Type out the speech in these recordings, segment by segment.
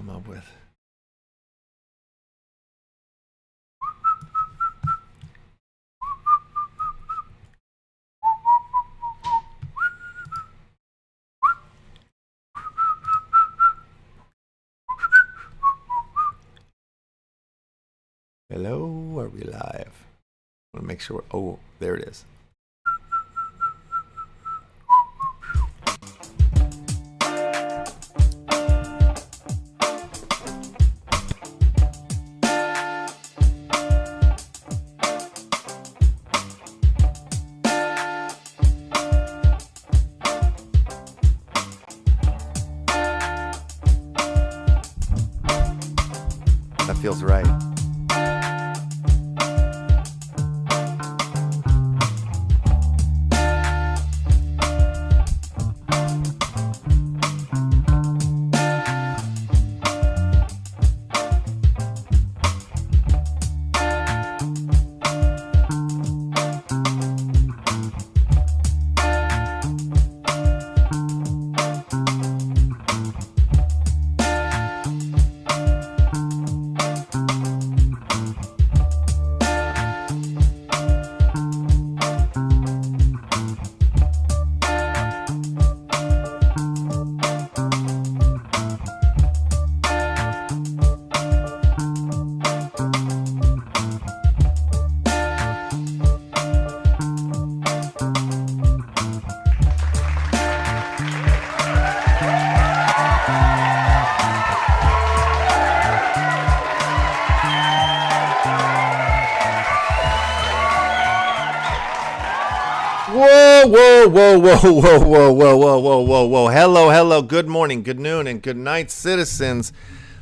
come up with. Hello, are we live? I want to make sure. Oh, there it is. That feels right. Whoa. Hello. Good morning, good noon, and good night, citizens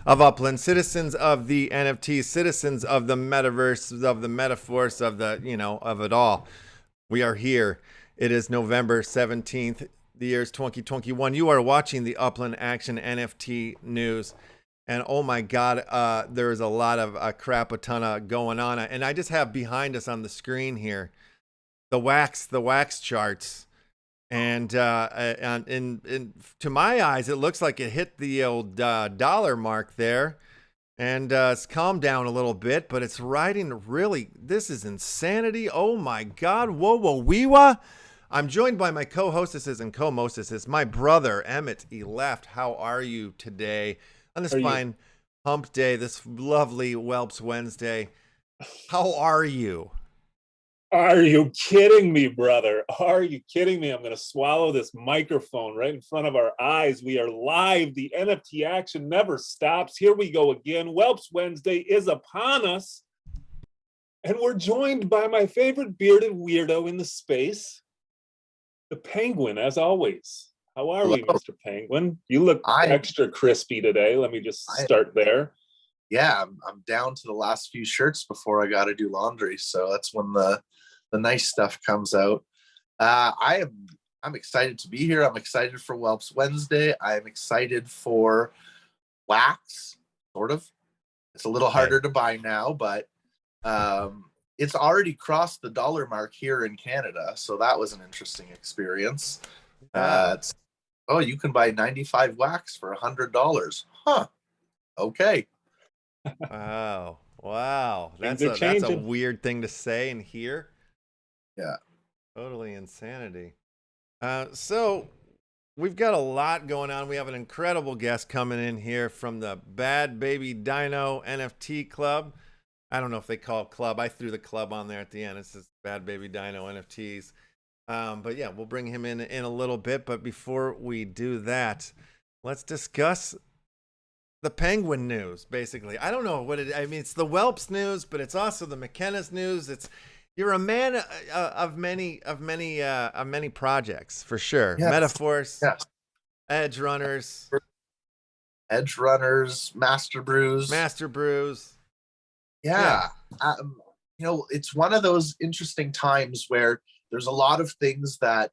of Upland, citizens of the NFTs, citizens of the metaverse, of the metaphors, of the, of it all. We are here. It is November 17th. The year is 2021. You are watching the Upland Action NFT News. And oh my God, there is a lot of a ton of going on. And I just have behind us on the screen here the wax charts. And to my eyes, it looks like it hit the old dollar mark there. And it's calmed down a little bit, but it's riding really, this is insanity. Oh my God, whoa. I'm joined by my co-hostesses and co-mostesses, my brother, Emmett E. Left. How are you today on this fine hump day, this lovely Whelps Wednesday? How are you? Are you kidding me, brother? Are you kidding me? I'm going to swallow this microphone right in front of our eyes. We are live. The NFT action never stops. Here we go again. Whelps Wednesday is upon us. And we're joined by my favorite bearded weirdo in the space, the Penguin, as always. How are we, Mr. Penguin? You look extra crispy today. Let me just start there. Yeah, I'm down to the last few shirts before I got to do laundry. So that's when the nice stuff comes out. I'm excited to be here. I'm excited for Whelps Wednesday. I'm excited for wax, sort of. It's a little harder to buy now, but it's already crossed the dollar mark here in Canada. So that was an interesting experience. You can buy 95 wax for $100. Huh. Okay. Wow. That's a weird thing to say and hear. Yeah. Totally insanity. So we've got a lot going on. We have an incredible guest coming in here from the Babby Dino NFT Club. I don't know if they call it club. I threw the club on there at the end. It's just Babby Dino NFTs. But yeah, we'll bring him in a little bit. But before we do that, let's discuss the Penguin news, basically. I don't know what it's the Whelps news, but it's also the McKenna's news. You're a man of many projects, for sure. Yes. Metaphors, yes. Edge Runners, Master Brews. Yeah. It's one of those interesting times where there's a lot of things that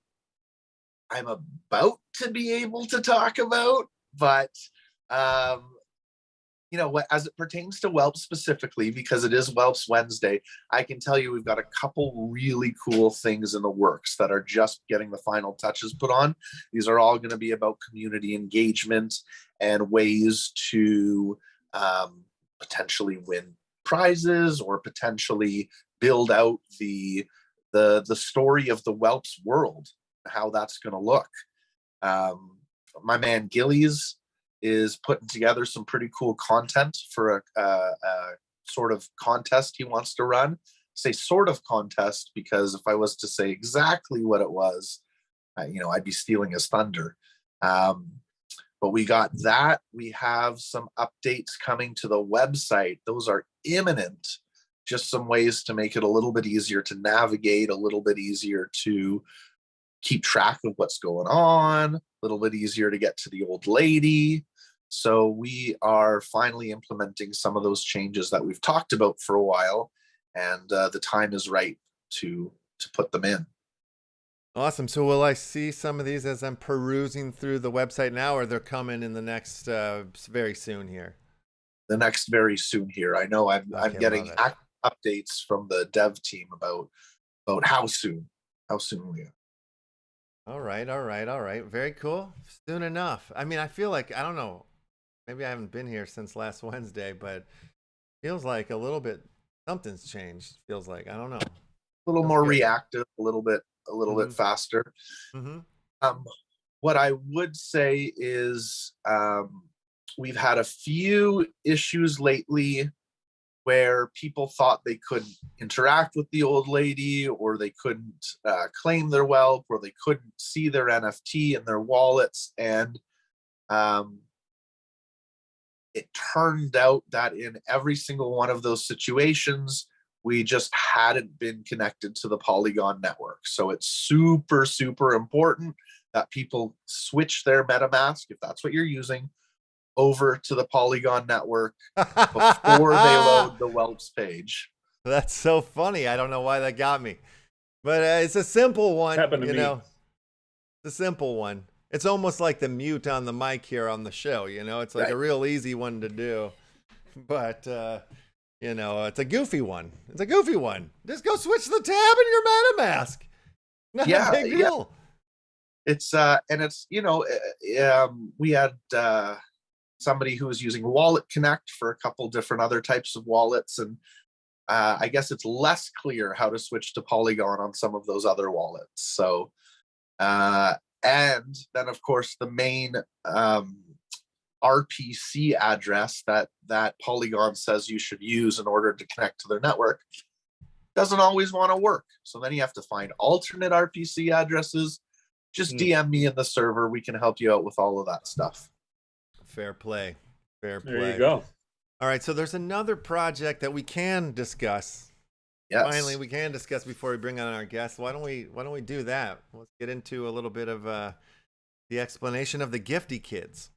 I'm about to be able to talk about, but you know what, as it pertains to Whelps specifically, because it is Whelps Wednesday, I can tell you we've got a couple really cool things in the works that are just getting the final touches put on. These are all going to be about community engagement and ways to potentially win prizes or potentially build out the story of the Whelps world, how that's going to look. My man Gillies is putting together some pretty cool content for a sort of contest he wants to run. Say sort of contest because if I was to say exactly what it was, you know, I'd be stealing his thunder. But we got that. We have some updates coming to the website. Those are imminent. Just some ways to make it a little bit easier to navigate, a little bit easier to keep track of what's going on, a little bit easier to get to the old lady. So we are finally implementing some of those changes that we've talked about for a while, and the time is right to put them in. Awesome. So will I see some of these as I'm perusing through the website now, or they're coming in the next very soon here? The next very soon here. I know I'm getting updates from the dev team about how soon we are. All right. Very cool. Soon enough. I mean, I feel like, I don't know, maybe I haven't been here since last Wednesday, but feels like a little bit, something's changed. Feels like, I don't know. A little more reactive, a little bit faster. What I would say is we've had a few issues lately where people thought they couldn't interact with the old lady, or they couldn't claim their Whelp, or they couldn't see their NFT in their wallets. And it turned out that in every single one of those situations, we just hadn't been connected to the Polygon network. So it's super, super important that people switch their MetaMask, if that's what you're using, over to the Polygon network before they load the Whelps page. That's so funny. I don't know why that got me, but it's a simple one. Happened to me. It's a simple one. It's almost like the mute on the mic here on the show. You know, it's like a real easy one to do, but you know, it's a goofy one. It's a goofy one. Just go switch the tab in your MetaMask. Not a big deal. It's and it's, you know, we had somebody who was using Wallet Connect for a couple different other types of wallets, and I guess it's less clear how to switch to Polygon on some of those other wallets. So and then of course the main RPC address that Polygon says you should use in order to connect to their network doesn't always want to work. So then you have to find alternate RPC addresses. Just DM me in the server. We can help you out with all of that stuff. Fair play. Fair play. There you go. All right. So there's another project that we can discuss. Yes. Finally, we can discuss before we bring on our guests. Why don't we do that? Let's get into a little bit of the explanation of the Gifty Kids.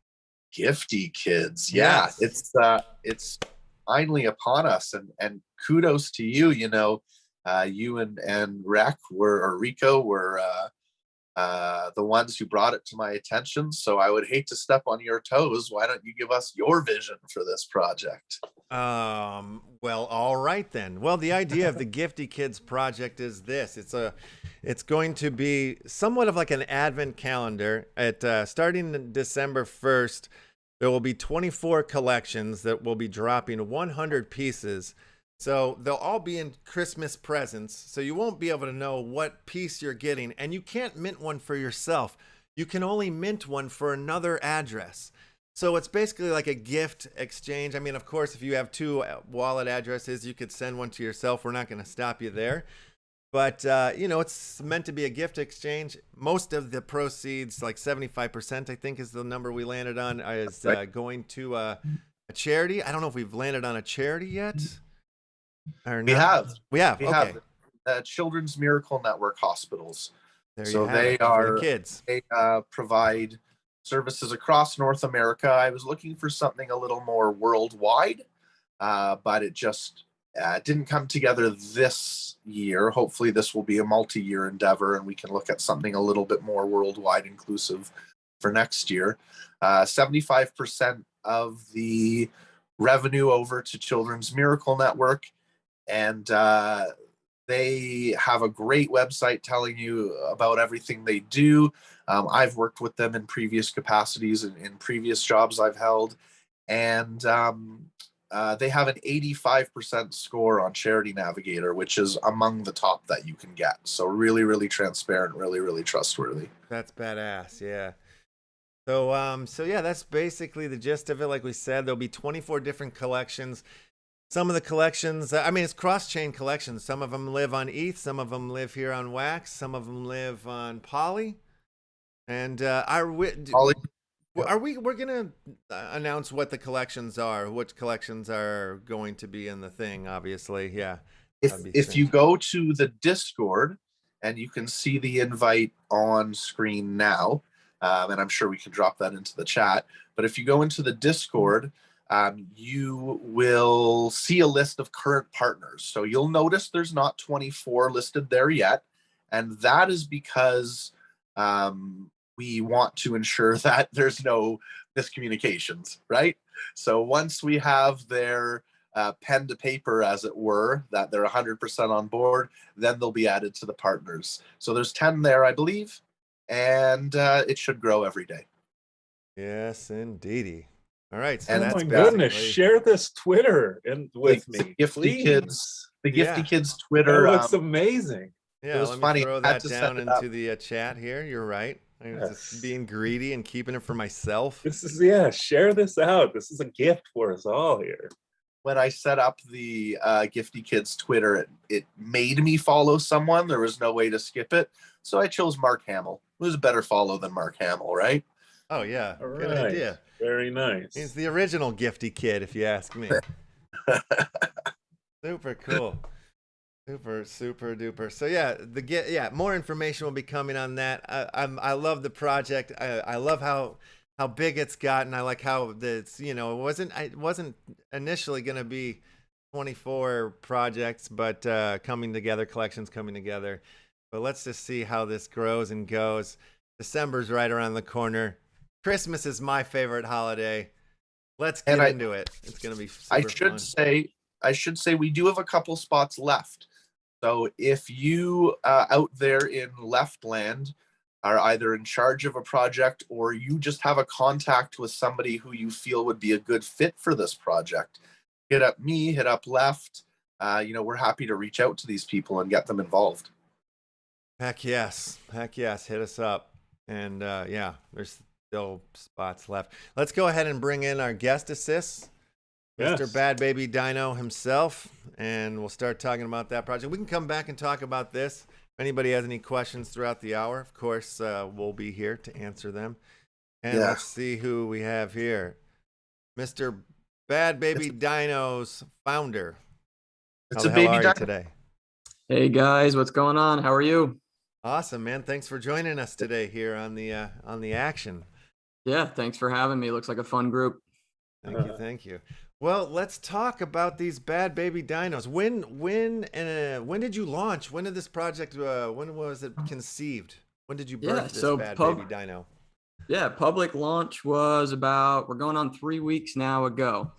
Gifty Kids. Yeah. Yes. It's finally upon us, and kudos to you. You know, you and Rico were the ones who brought it to my attention. So I would hate to step on your toes. Why don't you give us your vision for this project? Well, all right then. Well, the idea of the Gifty Kids project is this. It's going to be somewhat of like an advent calendar. Starting December 1st, there will be 24 collections that will be dropping 100 pieces. So they'll all be in Christmas presents. So you won't be able to know what piece you're getting, and you can't mint one for yourself. You can only mint one for another address. So it's basically like a gift exchange. I mean, of course, if you have two wallet addresses, you could send one to yourself. We're not going to stop you there. But, you know, it's meant to be a gift exchange. Most of the proceeds, like 75%, I think is the number we landed on, is going to a charity. I don't know if we've landed on a charity yet. We have. Children's Miracle Network Hospitals. They provide services across North America. I was looking for something a little more worldwide, but it just didn't come together this year. Hopefully this will be a multi-year endeavor, and we can look at something a little bit more worldwide inclusive for next year. 75% of the revenue over to Children's Miracle Network, and they have a great website telling you about everything they do. I've worked with them in previous capacities and in previous jobs I've held, and they have an 85% score on Charity Navigator, which is among the top that you can get. So really, really transparent, really, really trustworthy. That's badass. Yeah. So yeah, that's basically the gist of it. Like we said, there'll be 24 different collections. Some of the collections, I mean, it's cross-chain collections. Some of them live on ETH, some of them live here on Wax, some of them live on Poly. And Poly, we're gonna announce what the collections are, which collections are going to be in the thing, obviously. Yeah. if you go to the Discord, and you can see the invite on screen now, and I'm sure we can drop that into the chat. But if you go into the Discord, you will see a list of current partners. So you'll notice there's not 24 listed there yet. And that is because we want to ensure that there's no miscommunications, right? So once we have their pen to paper, as it were, that they're 100% on board, then they'll be added to the partners. So there's 10 there, I believe, and it should grow every day. Yes, indeedy. All right, so And that's oh my goodness, basically- share this Twitter with The me, Gifty please. Kids, the Gifty Yeah. Kids That Twitter. looks amazing. Yeah, was let me funny. throw I had that to set down it up. into the chat here. You're right. I was Yes. just being greedy and keeping it for myself. This is, yeah, share this out. This is a gift for us all here. When I set up the Gifty Kids Twitter, it made me follow someone. There was no way to skip it. So I chose Mark Hamill. Who's a better follow than Mark Hamill, right? Oh, yeah. All Good right. idea. Very nice. He's the original Gifty Kid, if you ask me. Super cool. Super duper. So yeah, more information will be coming on that. I love the project. I love how big it's gotten. I like how it's, it wasn't initially going to be 24 projects, but collections coming together. But let's just see how this grows and goes. December's right around the corner. Christmas is my favorite holiday. Let's get into it. It's going to be super fun. I should say we do have a couple spots left. So if you out there in Leftland are either in charge of a project, or you just have a contact with somebody who you feel would be a good fit for this project, hit up me, hit up Left. We're happy to reach out to these people and get them involved. Heck yes. Hit us up. And there's still spots left. Let's go ahead and bring in our guest assist, Yes. Mr. Bad Baby Dino himself, and we'll start talking about that project. We can come back and talk about this. If anybody has any questions throughout the hour, of course, we'll be here to answer them. And let's see who we have here. Mr. Bad Baby Dino's founder. It's How a the hell baby are you dino. today? Hey guys, what's going on? How are you? Awesome, man. Thanks for joining us today here on the action. Yeah, thanks for having me. Looks like a fun group. Thank you. Well, let's talk about these Bad Baby Dinos. When did you launch? When did this project? When was it conceived? When did you birth this Bad Baby Dino? Yeah, public launch was we're going on 3 weeks now ago.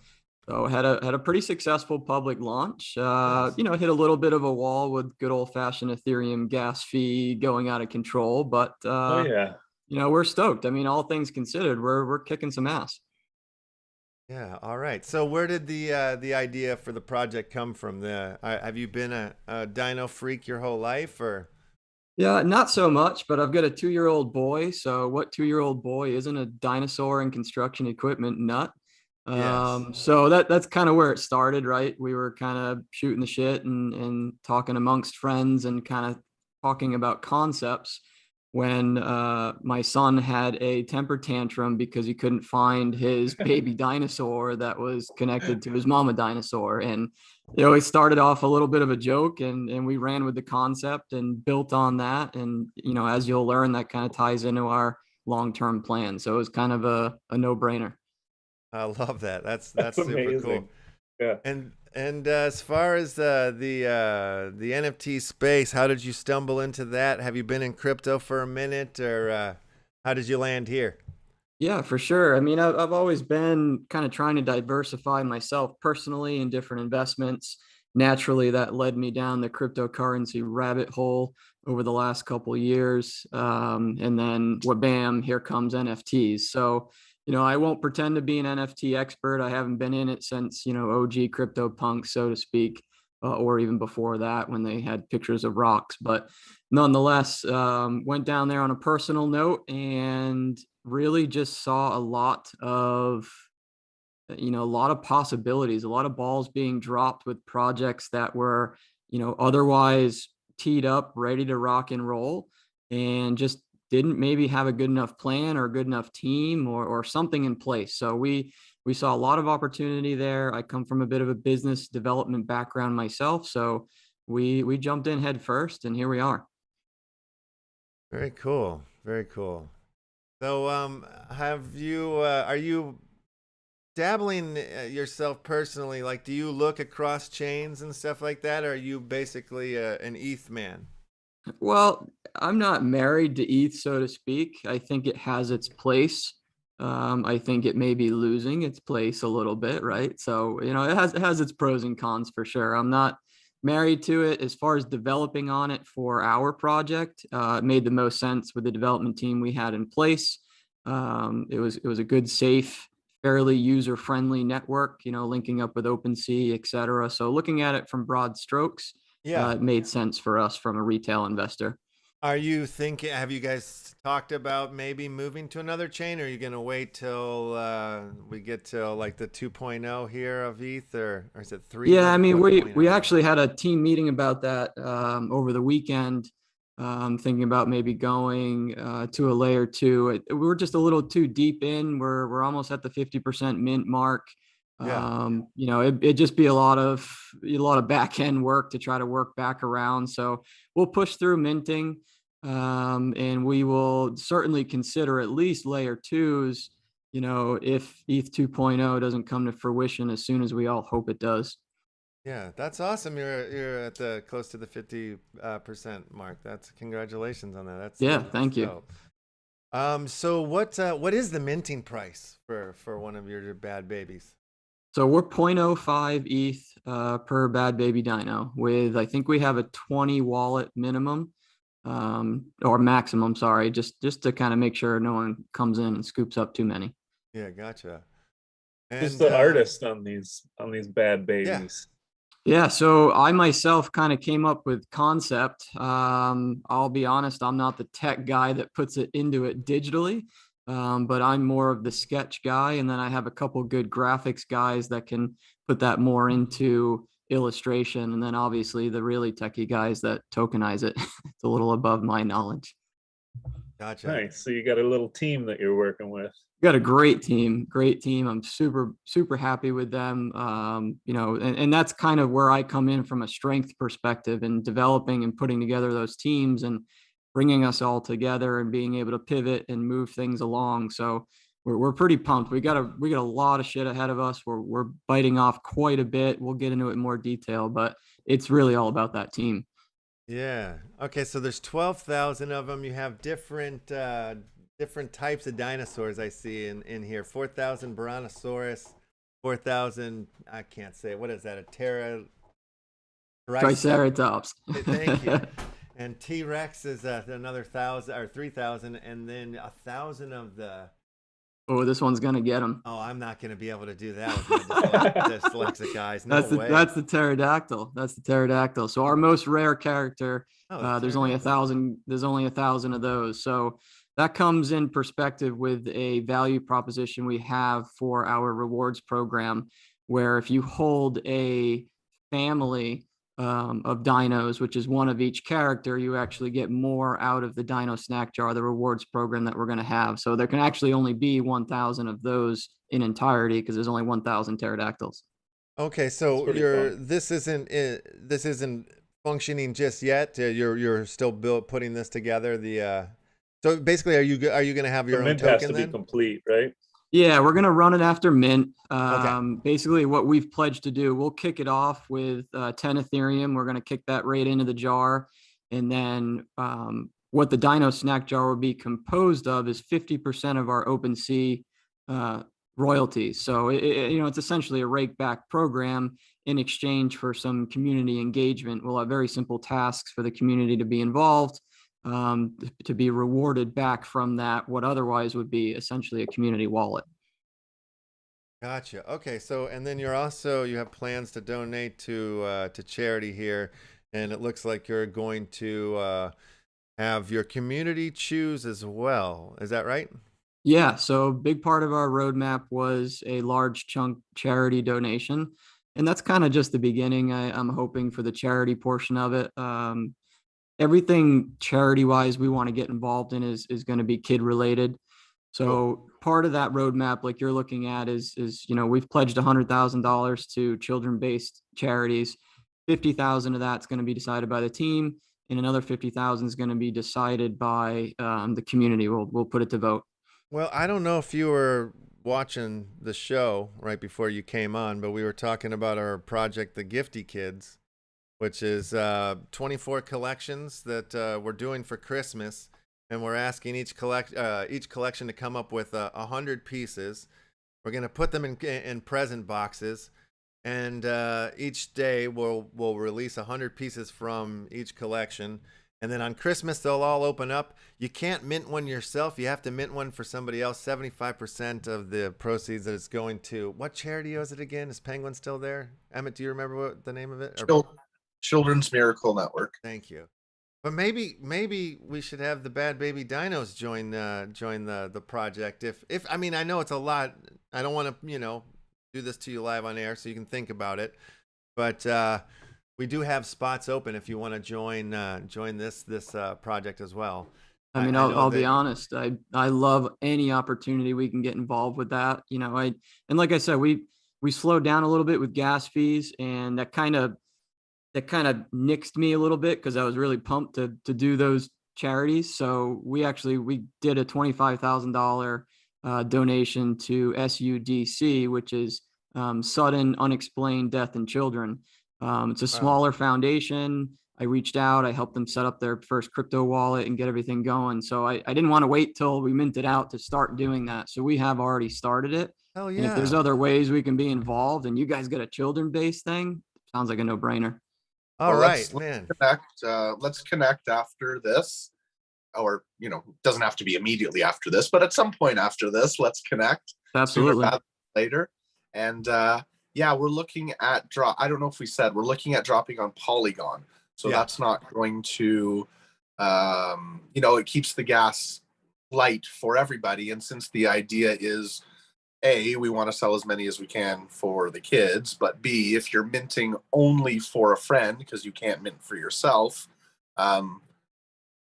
So had a pretty successful public launch. Nice. Hit a little bit of a wall with good old fashioned Ethereum gas fee going out of control, but we're stoked. I mean, all things considered, we're kicking some ass. Yeah. All right. So where did the idea for the project come from? Have you been a dino freak your whole life, or? Yeah, not so much, but I've got a 2-year-old boy. So what 2-year-old boy isn't a dinosaur and construction equipment nut? Yes. So that's kind of where it started, right? We were kind of shooting the shit and talking amongst friends and kind of talking about concepts when my son had a temper tantrum because he couldn't find his baby dinosaur that was connected to his mama dinosaur. And it started off a little bit of a joke, and we ran with the concept and built on that. And as you'll learn, that kind of ties into our long-term plan. So it was kind of a no-brainer. I love that. That's super amazing. cool. Yeah. And as far as the NFT space, how did you stumble into that? Have you been in crypto for a minute, or how did you land here? Yeah, for sure. I mean, I've always been kind of trying to diversify myself personally in different investments. Naturally, that led me down the cryptocurrency rabbit hole over the last couple of years. And then, what, bam, here comes NFTs. So, I won't pretend to be an NFT expert. I haven't been in it since, OG crypto punk, so to speak, or even before that when they had pictures of rocks. But nonetheless, went down there on a personal note and really just saw a lot of possibilities, a lot of balls being dropped with projects that were, otherwise teed up, ready to rock and roll, and just didn't maybe have a good enough plan or a good enough team or something in place. So we saw a lot of opportunity there. I come from a bit of a business development background myself, so we jumped in head first, and here we are. Very cool. Very cool. So, are you dabbling yourself personally? Like, do you look across chains and stuff like that? Or are you basically an ETH man? Well, I'm not married to ETH, so to speak. I think it has its place. I think it may be losing its place a little bit, right? So, it has its pros and cons for sure. I'm not married to it. As far as developing on it for our project, it made the most sense with the development team we had in place. It was a good, safe, fairly user-friendly network, linking up with OpenSea, et cetera. So looking at it from broad strokes, Yeah. it made sense for us from a retail investor. Are you thinking, have you guys talked about maybe moving to another chain, or are you going to wait till we get to like the 2.0 here of ETH, or is it 3? Yeah, I mean, we 1.0? actually had a team meeting about that over the weekend, thinking about maybe going to a layer 2. We were just a little too deep in. We're almost at the 50% mint mark. Yeah. It'd just be a lot of back end work to try to work back around. So we'll push through minting, and we will certainly consider at least layer 2s. If ETH 2.0 doesn't come to fruition as soon as we all hope it does. Yeah, that's awesome. You're at the close to the 50% mark. That's congratulations on that. Yeah, That's thank you. dope. So what is the minting price for one of your bad babies? So we're 0.05 ETH per Bad Baby Dino with, I think we have a 20 wallet minimum, or maximum, sorry, just to kind of make sure no one comes in and scoops up too many. Yeah, gotcha. Who's And the artist on these bad yeah. babies? Yeah, so I myself kind of came up with concept. I'll be honest, I'm not the tech guy that puts it into it digitally, but I'm more of the sketch guy. And then I have a couple good graphics guys that can put that more into illustration. And then obviously the really techie guys that tokenize it. It's a little above my knowledge. Gotcha. Nice. So you got a little team that you're working with. Got a great team. I'm super happy with them. And that's kind of where I come in from a strength perspective in developing and putting together those teams and bringing us all together and being able to pivot and move things along. So we're pretty pumped. We got a lot of shit ahead of us. We're biting off quite a bit. We'll get into it in more detail, but it's really all about that team. Yeah. Okay, so there's 12,000 of them. You have different types of dinosaurs I see in here. 4,000 Brontosaurus, 4,000, I can't say, what is that? A Triceratops. Thank you. And T-Rex is another 1,000 or 3,000, and then 1,000 of the. Oh, this one's gonna get them. Oh, I'm not gonna be able to do that with my dyslexic guys. No way. That's the pterodactyl. That's the pterodactyl. So our most rare character. There's only 1,000. There's only 1,000 of those. So that comes in perspective with a value proposition we have for our rewards program, where if you hold a family of dinos, which is one of each character, you actually get more out of the dino snack jar, the rewards program that we're going to have. So there can actually only be 1,000 of those in entirety because there's only 1,000 pterodactyls. Okay, so this isn't functioning just yet. You're still putting this together. So basically, are you going to have your own token has to then? Be complete, right? Yeah, we're gonna run it after mint. Okay. Basically, what we've pledged to do, we'll kick it off with 10 Ethereum. We're gonna kick that right into the jar, and then what the Dino snack jar will be composed of is 50% of our OpenSea royalties. So it's essentially a rake back program in exchange for some community engagement. We'll have very simple tasks for the community to be involved, to be rewarded back from that, what otherwise would be essentially a community wallet. Gotcha. Okay. So, and then you have plans to donate to charity here, and it looks like you're going to have your community choose as well. Is that right? Yeah. So big part of our roadmap was a large chunk charity donation. And that's kind of just the beginning. I'm hoping for the charity portion of it. Everything charity wise we want to get involved in is going to be kid related. So part of that roadmap, like you're looking at, is we've pledged $100,000 to children-based charities. 50,000 of that's going to be decided by the team, and another 50,000 is going to be decided by the community. We'll put it to vote. Well, I don't know if you were watching the show right before you came on, but we were talking about our project, the Gifty Kids, which is 24 collections that we're doing for Christmas. And we're asking each collection to come up with 100 pieces. We're going to put them in present boxes, and each day we'll release 100 pieces from each collection. And then on Christmas they'll all open up. You can't mint one yourself. You have to mint one for somebody else. 75% of the proceeds that it's going to. What charity is it again? Is Penguin still there? Emmett, do you remember what the name of it? Children's Miracle Network. Thank you. But maybe we should have the Bad Baby Dinos join the project. If I mean, I know it's a lot. I don't want to do this to you live on air, so you can think about it. But we do have spots open if you want to join this project as well. I mean, I'll be honest. I love any opportunity we can get involved with that. And like I said, we slowed down a little bit with gas fees, and that kind of nixed me a little bit because I was really pumped to do those charities. So we did a $25,000 donation to SUDC, which is Sudden Unexplained Death in Children. It's a smaller foundation. I reached out, I helped them set up their first crypto wallet and get everything going. So I didn't want to wait till we minted out to start doing that. So we have already started it. Hell yeah. And if there's other ways we can be involved and you guys get a children-based thing, sounds like a no-brainer. All right, man. Let's connect after this, or doesn't have to be immediately after this, but at some point after this, let's connect. Absolutely. Later, and we're looking at I don't know if we said we're looking at dropping on Polygon, so that's not going to, it keeps the gas light for everybody, and since the idea is, A, we want to sell as many as we can for the kids, but B, if you're minting only for a friend because you can't mint for yourself,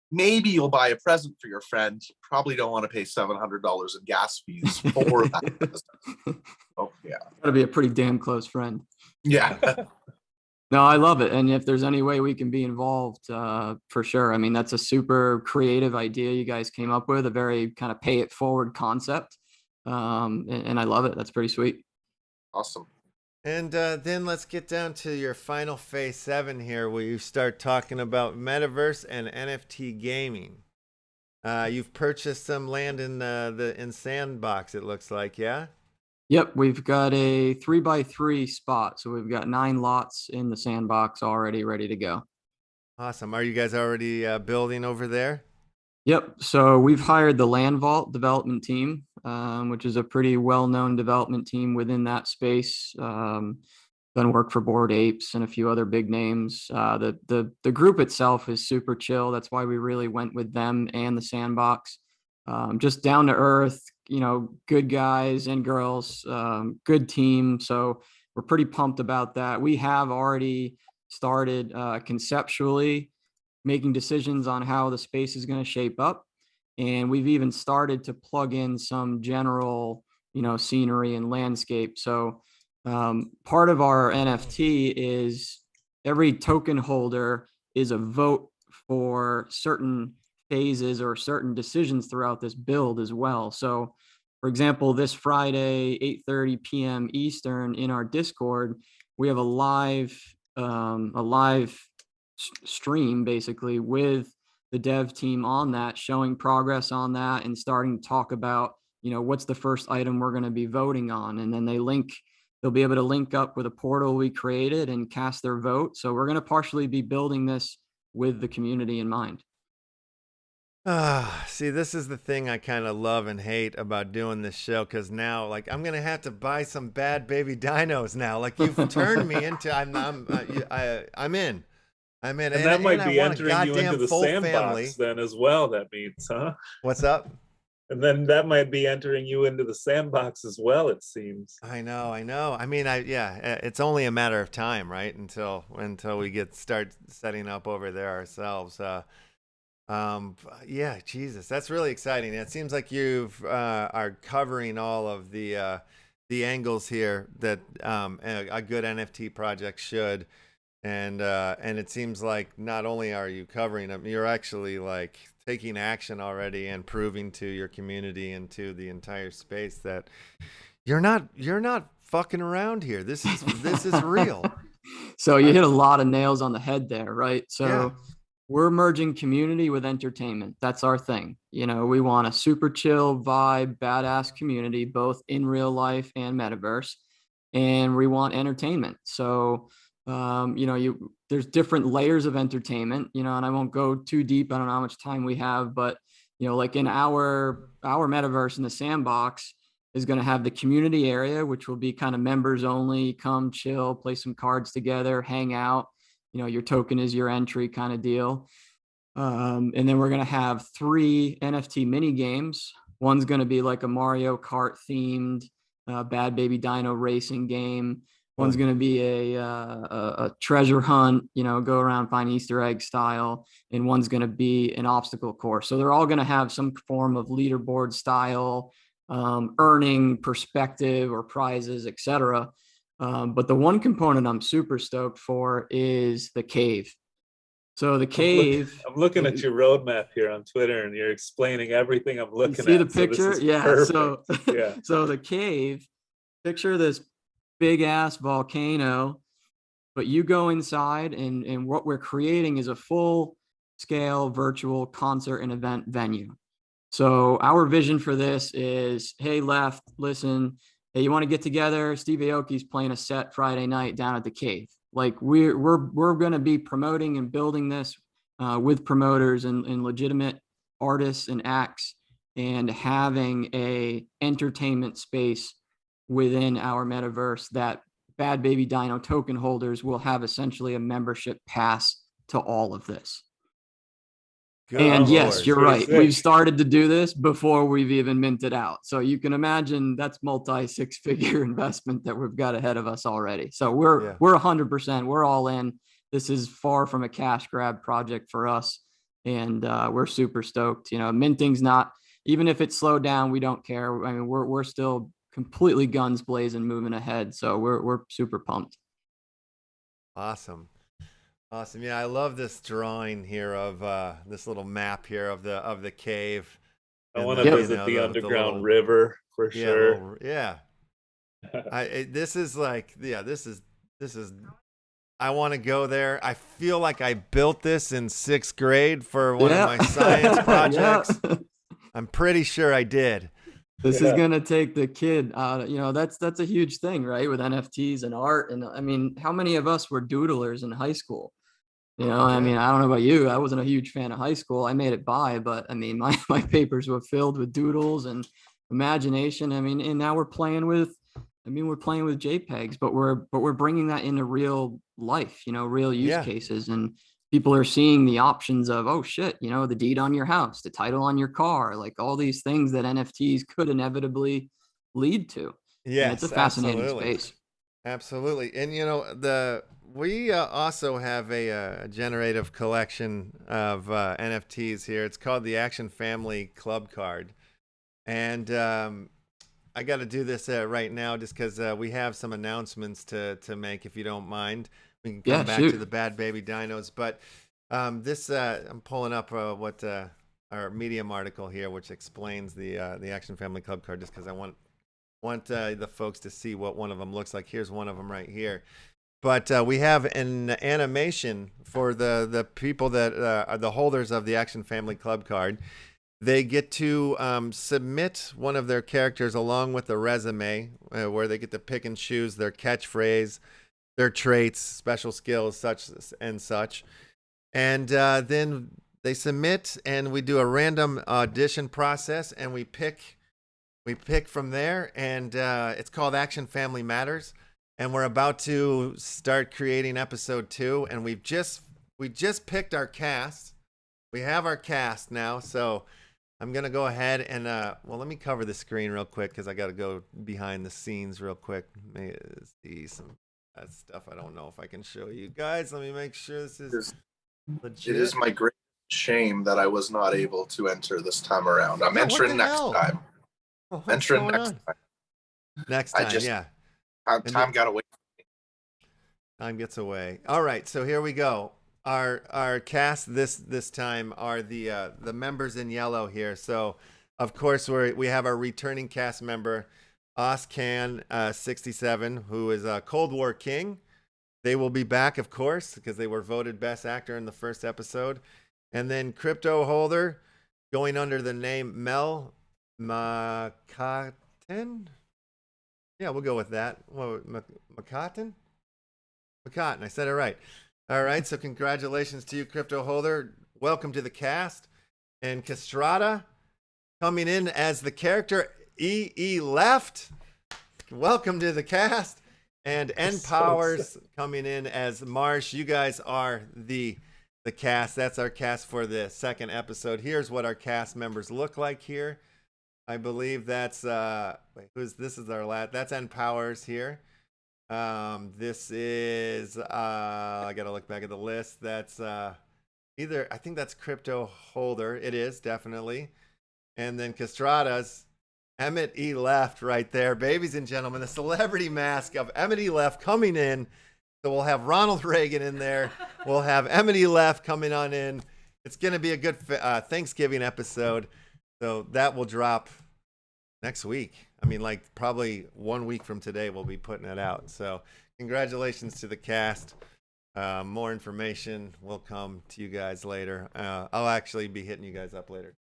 maybe you'll buy a present for your friend. Probably don't want to pay $700 in gas fees for that. Oh, yeah. Gotta be a pretty damn close friend. Yeah. No, I love it. And if there's any way we can be involved, for sure. I mean, that's a super creative idea you guys came up with, a very kind of pay it forward concept. And I love it. That's pretty sweet. Awesome. And then let's get down to your final phase 7 here, where you start talking about metaverse and NFT gaming. You've purchased some land in Sandbox, it looks like, yeah? Yep, we've got a 3x3 spot, so we've got 9 lots in the Sandbox already ready to go. Awesome. Are you guys already building over there? Yep. So we've hired the Land Vault development team, which is a pretty well-known development team within that space. Done work for Bored Apes and a few other big names. The group itself is super chill. That's why we really went with them and the Sandbox. Just down to earth, good guys and girls, good team. So we're pretty pumped about that. We have already started conceptually making decisions on how the space is going to shape up. And we've even started to plug in some general, scenery and landscape. So part of our NFT is every token holder is a vote for certain phases or certain decisions throughout this build as well. So for example, this Friday, 8:30 p.m. Eastern in our Discord, we have a live stream basically with the dev team on that, showing progress on that, and starting to talk about, what's the first item we're going to be voting on. And then they'll be able to link up with a portal we created and cast their vote. So we're going to partially be building this with the community in mind. See, this is the thing I kind of love and hate about doing this show, because now, like, I'm gonna have to buy some bad baby dinos now. Like, you've turned me into I'm in. I'm in, And that might I be want a entering you into goddamn the full sandbox family. then as well, that means, huh? What's up? And then that might be entering you into the sandbox as well, it seems. I know. I mean, it's only a matter of time, right? Until we start setting up over there ourselves. Yeah, Jesus, that's really exciting. It seems like you've are covering all of the angles here that a good NFT project should. And it seems like not only are you covering them, you're actually like taking action already and proving to your community and to the entire space that you're not fucking around here. This is real. So you hit a lot of nails on the head there, right? So Yeah. we're merging community with entertainment. That's our thing. We want a super chill vibe, badass community, both in real life and metaverse. And we want entertainment. So there's different layers of entertainment, and I won't go too deep. I don't know how much time we have, but like in our metaverse in the sandbox is going to have the community area, which will be kind of members only, come chill, play some cards together, hang out, your token is your entry kind of deal. And then we're going to have 3 NFT mini games. One's going to be like a Mario Kart themed Bad Baby Dino racing game. One's going to be a treasure hunt, go around, find Easter egg style. And one's going to be an obstacle course. So they're all going to have some form of leaderboard style, earning perspective or prizes, etc. But the one component I'm super stoked for is the cave. So the cave. I'm looking at your roadmap here on Twitter, and you're explaining everything I'm looking at. See the picture? So yeah. perfect. Yeah. So the cave, picture this big ass volcano, but you go inside and what we're creating is a full scale virtual concert and event venue. So our vision for this is, hey, Left, listen, hey, you want to get together? Steve Aoki's playing a set Friday night down at the cave. Like we're going to be promoting and building this with promoters and legitimate artists and acts, and having a entertainment space within our metaverse that Bad Baby Dino token holders will have essentially a membership pass to all of this. Good and Lord. yes, you're Pretty right. sick. We've started to do this before we've even minted out. So you can imagine that's multi-6-figure investment that we've got ahead of us already. So we're 100%, we're all in. This is far from a cash grab project for us. And we're super stoked. Minting's not, even if it's slowed down, we don't care. I mean, we're still completely guns blazing, moving ahead. So we're super pumped. Awesome. Yeah, I love this drawing here of this little map here of the cave. I want to visit the underground river for sure. This is I want to go there. I feel like I built this in 6th grade for one of my science projects. I'm pretty sure I did. This is going to take the kid out. That's a huge thing, right? With NFTs and art. And I mean, how many of us were doodlers in high school? I mean, I don't know about you. I wasn't a huge fan of high school. I made it by, but I mean, my papers were filled with doodles and imagination. I mean, and now we're playing with JPEGs, but we're bringing that into real life, real use cases, and people are seeing the options of, oh shit, the deed on your house, the title on your car, like all these things that NFTs could inevitably lead to. Yeah, it's a fascinating space. Absolutely. And we also have a generative collection of NFTs here. It's called the Action Family CLUBCARD. And I got to do this right now just because we have some announcements to make, if you don't mind. We can come back to the Bad Baby Dinos. But this, I'm pulling up what our Medium article here, which explains the Action Family CLUBCARD, just because I want the folks to see what one of them looks like. Here's one of them right here. but we have an animation for the people that are the holders of the Action Family Club card. They get to submit one of their characters along with a resume where they get to pick and choose their catchphrase, their traits, special skills, such and such. And then they submit, and we do a random audition process, and we pick from there. And it's called Action Family Matters. And we're about to start creating episode 2, and we just picked our cast. We have our cast now, so I'm gonna go ahead and well, let me cover the screen real quick because I got to go behind the scenes real quick. See some that stuff. I don't know if I can show you guys. Let me make sure this is legit. It is my great shame that I was not able to enter this time around. I'm entering next time. Oh, Entering next time. Next time, yeah. Time got away. Time gets away. All right, so here we go. Our cast this time are the members in yellow here. So, of course, we have our returning cast member, Oscan 67, who is a Cold War King. They will be back, of course, because they were voted best actor in the first episode. And then Crypto Holder, going under the name Mel Makaten. Yeah, we'll go with that. Makaten? Makaten, I said it right. All right, so congratulations to you, Crypto Holder. Welcome to the cast. And Castrata coming in as the character Left. Welcome to the cast. And N Powers coming in as Marsh. You guys are the cast. That's our cast for the second episode. Here's what our cast members look like here. I believe that's this is our last. That's N Powers here. This is I gotta look back at the list. That's I think that's Crypto Holder. It is definitely. And then Castrata's Emmett E. Left right there. Babies and gentlemen, the celebrity mask of Emmett E. Left coming in. So we'll have Ronald Reagan in there. We'll have Emmett E. Left coming on in. It's gonna be a good Thanksgiving episode. So that will drop next week. I mean, like probably 1 week from today, we'll be putting it out. So congratulations to the cast. More information will come to you guys later. I'll actually be hitting you guys up later.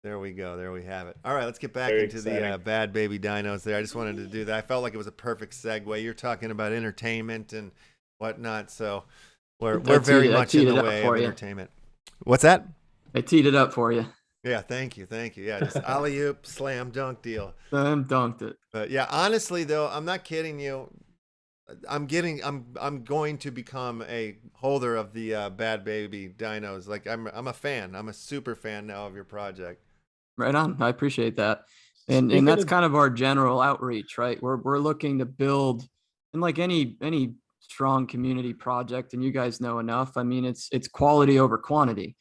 There we go. There we have it. All right, let's get back into the bad baby dinos there. I just wanted to do that. I felt like it was a perfect segue. You're talking about entertainment and whatnot. So we're very much in the way of entertainment. What's that? I teed it up for you. Yeah, thank you. Yeah, just alley-oop, slam dunk deal. Slam dunked it. But yeah, honestly though, I'm not kidding you. I'm going to become a holder of the Bad Baby Dinos. Like I'm a fan. I'm a super fan now of your project. Right on. I appreciate that. And that's kind of our general outreach, right? We're looking to build, and like any strong community project, and you guys know enough. I mean, it's quality over quantity.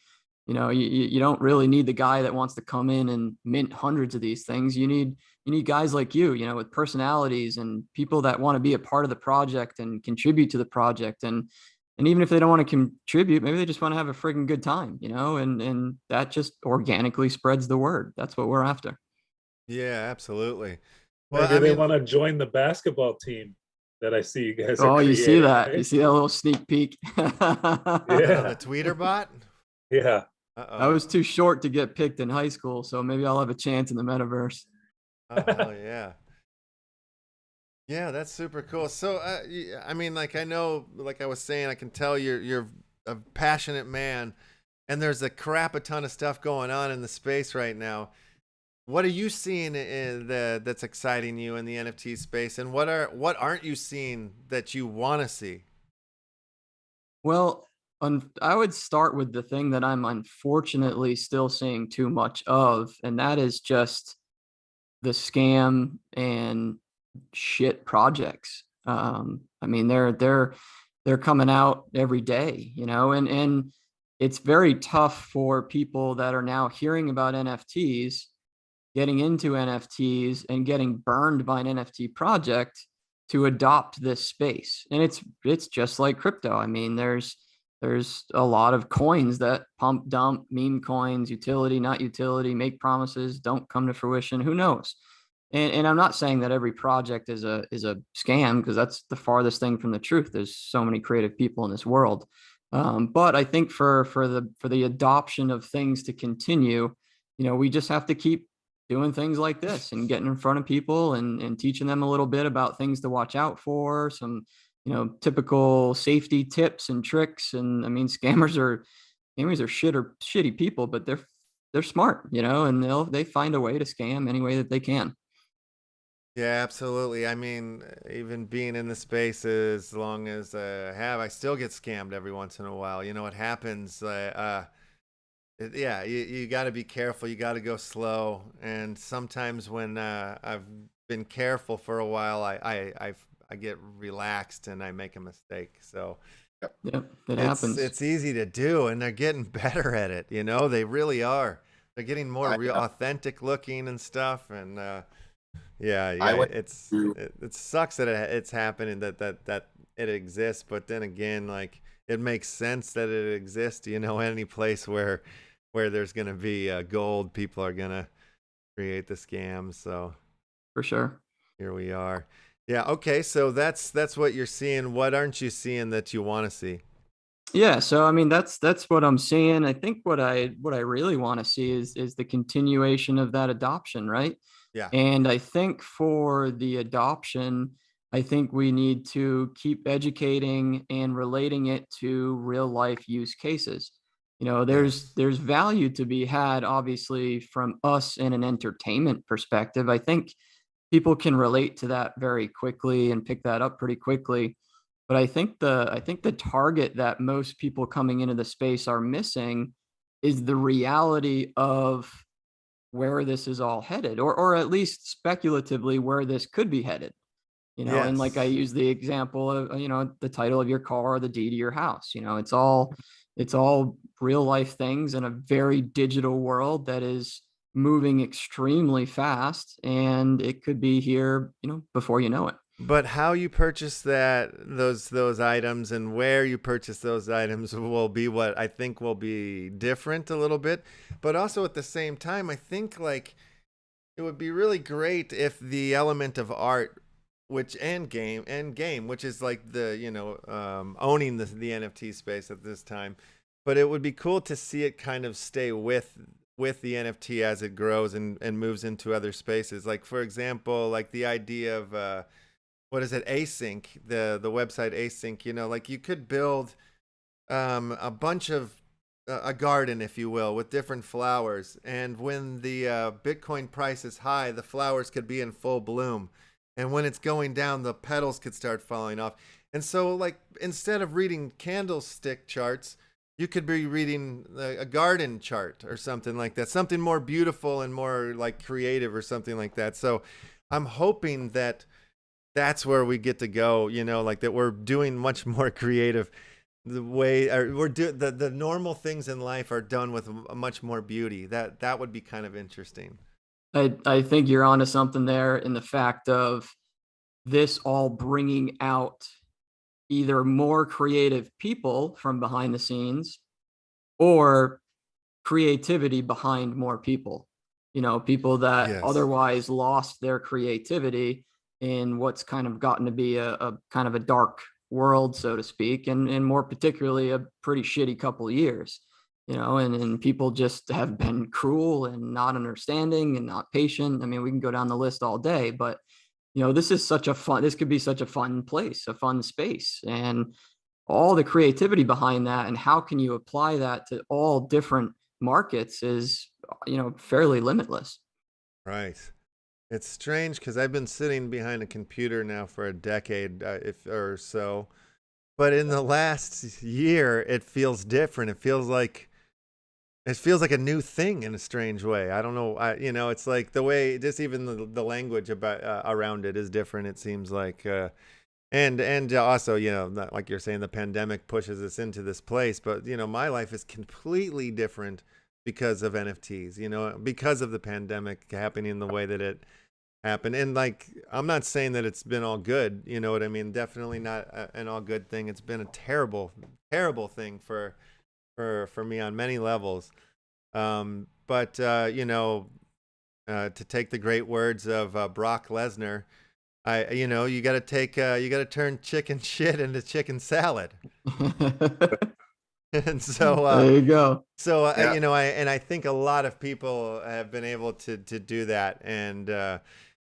You know, you don't really need the guy that wants to come in and mint hundreds of these things. You need guys like you know, with personalities and people that want to be a part of the project and contribute to the project. And even if they don't want to contribute, maybe they just want to have a friggin' good time, you know, and that just organically spreads the word. That's what we're after. Yeah, absolutely. Well, maybe they want to join the basketball team that I see you guys. Oh, you see that? Right? You see that little sneak peek? Yeah. On the Tweeter bot? Yeah. I was too short to get picked in high school, so maybe I'll have a chance in the metaverse. Oh, hell yeah. Yeah, that's super cool. So, I mean, like, I know, like I was saying, I can tell you're a passionate man, and there's a crap a ton of stuff going on in the space right now. What are you seeing that's exciting you in the NFT space, and what aren't you seeing that you want to see? Well, I would start with the thing that I'm unfortunately still seeing too much of, and that is just the scam and shit projects. I mean, they're coming out every day, you know, and it's very tough for people that are now hearing about NFTs, getting into NFTs and getting burned by an NFT project to adopt this space. And it's just like crypto. I mean, there's a lot of coins that pump, dump, meme coins, utility, not utility, make promises, don't come to fruition. Who knows? And I'm not saying that every project is a scam, because that's the farthest thing from the truth. There's so many creative people in this world. But I think for the adoption of things to continue, we just have to keep doing things like this and getting in front of people and teaching them a little bit about things to watch out for, some, typical safety tips and tricks. And I mean, scammers are shitty people, but they're smart, and they find a way to scam any way that they can. Yeah, absolutely. I mean, even being in the space as long as I have, I still get scammed every once in a while. You know, it happens. Yeah, you got to be careful. You got to go slow. And sometimes when I've been careful for a while, I get relaxed and I make a mistake. So Yeah, it happens. it's easy to do, and they're getting better at it. They really are. They're getting more I, real authentic looking and stuff. And yeah, I went through, it sucks that it's happening, that it exists. But then again, like, it makes sense that it exists. Any place where there's gonna be gold, people are gonna create the scams. So For sure. here we are. Yeah. Okay. So that's what you're seeing. What aren't you seeing that you want to see? Yeah, so I mean, that's what I'm seeing. I think what I really want to see is the continuation of that adoption, right? Yeah. And I think for the adoption, I think we need to keep educating and relating it to real life use cases. There's Yes. there's value to be had, obviously, from us in an entertainment perspective. I think people can relate to that very quickly and pick that up pretty quickly. But I think the target that most people coming into the space are missing is the reality of where this is all headed, or at least speculatively where this could be headed. And like I Yes. use the example of, the title of your car or the deed to your house. It's all real life things in a very digital world that is moving extremely fast, and it could be here, before you know it. But how you purchase those items and where you purchase those items will be what I think will be different a little bit. But also at the same time, I think, like, it would be really great if the element of art, which and game, which is like the owning the NFT space at this time, but it would be cool to see it kind of stay with the NFT as it grows and moves into other spaces. Like, for example, like the idea of what is it, async, the website async. Like, you could build a bunch of a garden, if you will, with different flowers, and when the Bitcoin price is high, the flowers could be in full bloom, and when it's going down, the petals could start falling off. And so, like, instead of reading candlestick charts, you could be reading a garden chart or something like that, something more beautiful and more like creative or something like that. So I'm hoping that that's where we get to go, like, that we're doing much more creative. The way the normal things in life are done with much more beauty. That would be kind of interesting. I think you're onto something there, in the fact of this all bringing out either more creative people from behind the scenes, or creativity behind more people. People that Yes. otherwise lost their creativity in what's kind of gotten to be a kind of a dark world, so to speak, and more particularly a pretty shitty couple of years. And people just have been cruel and not understanding and not patient. I mean, we can go down the list all day, but this could be such a fun place, a fun space, and all the creativity behind that, and how can you apply that to all different markets is, fairly limitless. Right. It's strange because I've been sitting behind a computer now for a decade, if or so. But in the last year, it feels different. It feels like a new thing in a strange way. I don't know. It's like the way, just even the language about around it is different. It seems like, and also, like you're saying, the pandemic pushes us into this place. But my life is completely different because of NFTs. Because of the pandemic happening the way that it happened. And, like, I'm not saying that it's been all good. You know what I mean? Definitely not an all good thing. It's been a terrible, terrible thing for me on many levels. But To take the great words of Brock Lesnar, you got to turn chicken shit into chicken salad. And so, there you go. so Yeah. I think a lot of people have been able to do that, and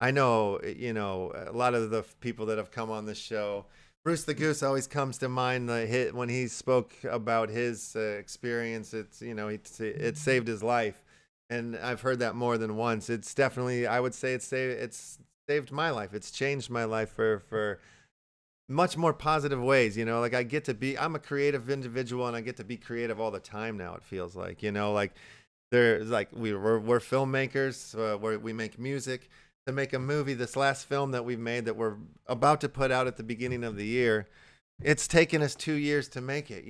I know, a lot of the people that have come on the show. Bruce the Goose always comes to mind. When he spoke about his experience, it saved his life, and I've heard that more than once. It's definitely, I would say, it's saved my life. It's changed my life for much more positive ways. Like I'm a creative individual, and I get to be creative all the time now. It feels like, like there's like we're filmmakers, where we make music. To make a movie, this last film that we've made that we're about to put out at the beginning of the year, it's taken us 2 years to make it.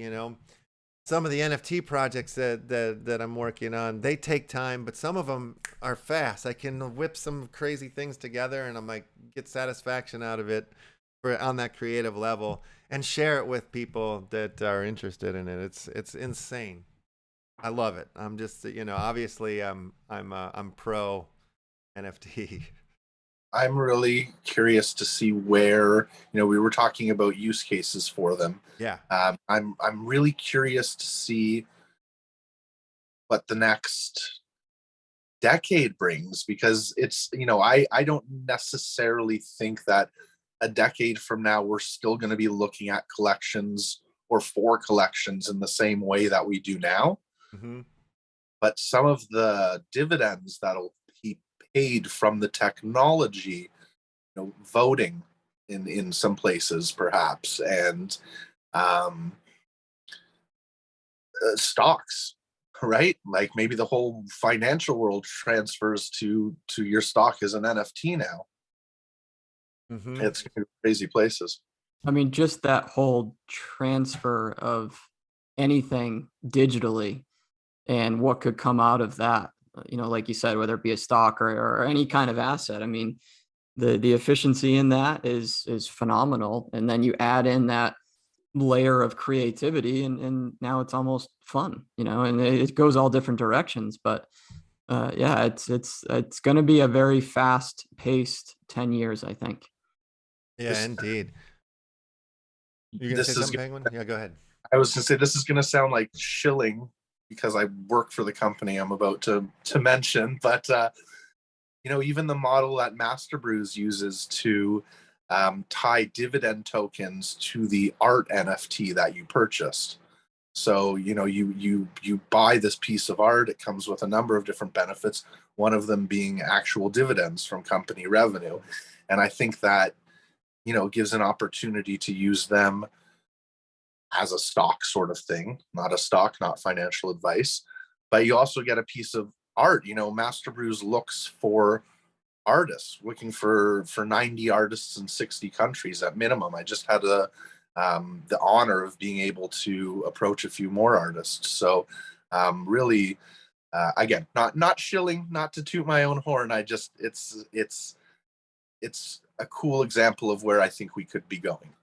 Some of the NFT projects that I'm working on, they take time, but some of them are fast. I can whip some crazy things together, and I'm like, get satisfaction out of it on that creative level, and share it with people that are interested in it. It's insane. I love it. I'm just, obviously I'm pro NFT. I'm really curious to see where, we were talking about use cases for them. Yeah. I'm really curious to see what the next decade brings, because it's, I don't necessarily think that a decade from now we're still going to be looking at collections or for collections in the same way that we do now. Mm-hmm. But some of the dividends that'll be paid from the technology, voting in some places perhaps, and stocks, right? Like maybe the whole financial world transfers to your stock as an NFT now. Mm-hmm. It's crazy places. I mean, just that whole transfer of anything digitally and what could come out of that, like you said, whether it be a stock or any kind of asset. I mean, the efficiency in that is phenomenal. And then you add in that layer of creativity, and now it's almost fun, and it goes all different directions. But yeah, it's going to be a very fast paced 10 years, I think. Yeah, indeed. You're gonna say something, Penguin? Yeah, go ahead. I was gonna say, this is gonna sound like shilling because I work for the company I'm about to mention, but even the model that Master Brews uses to tie dividend tokens to the art NFT that you purchased. So you buy this piece of art. It comes with a number of different benefits. One of them being actual dividends from company revenue, and I think that gives an opportunity to use them as a stock sort of thing, not a stock, not financial advice, but you also get a piece of art. Master Brews looks for artists, looking for 90 artists in 60 countries at minimum. I just had the honor of being able to approach a few more artists. So really, again, not shilling, not to toot my own horn. I just, it's a cool example of where I think we could be going.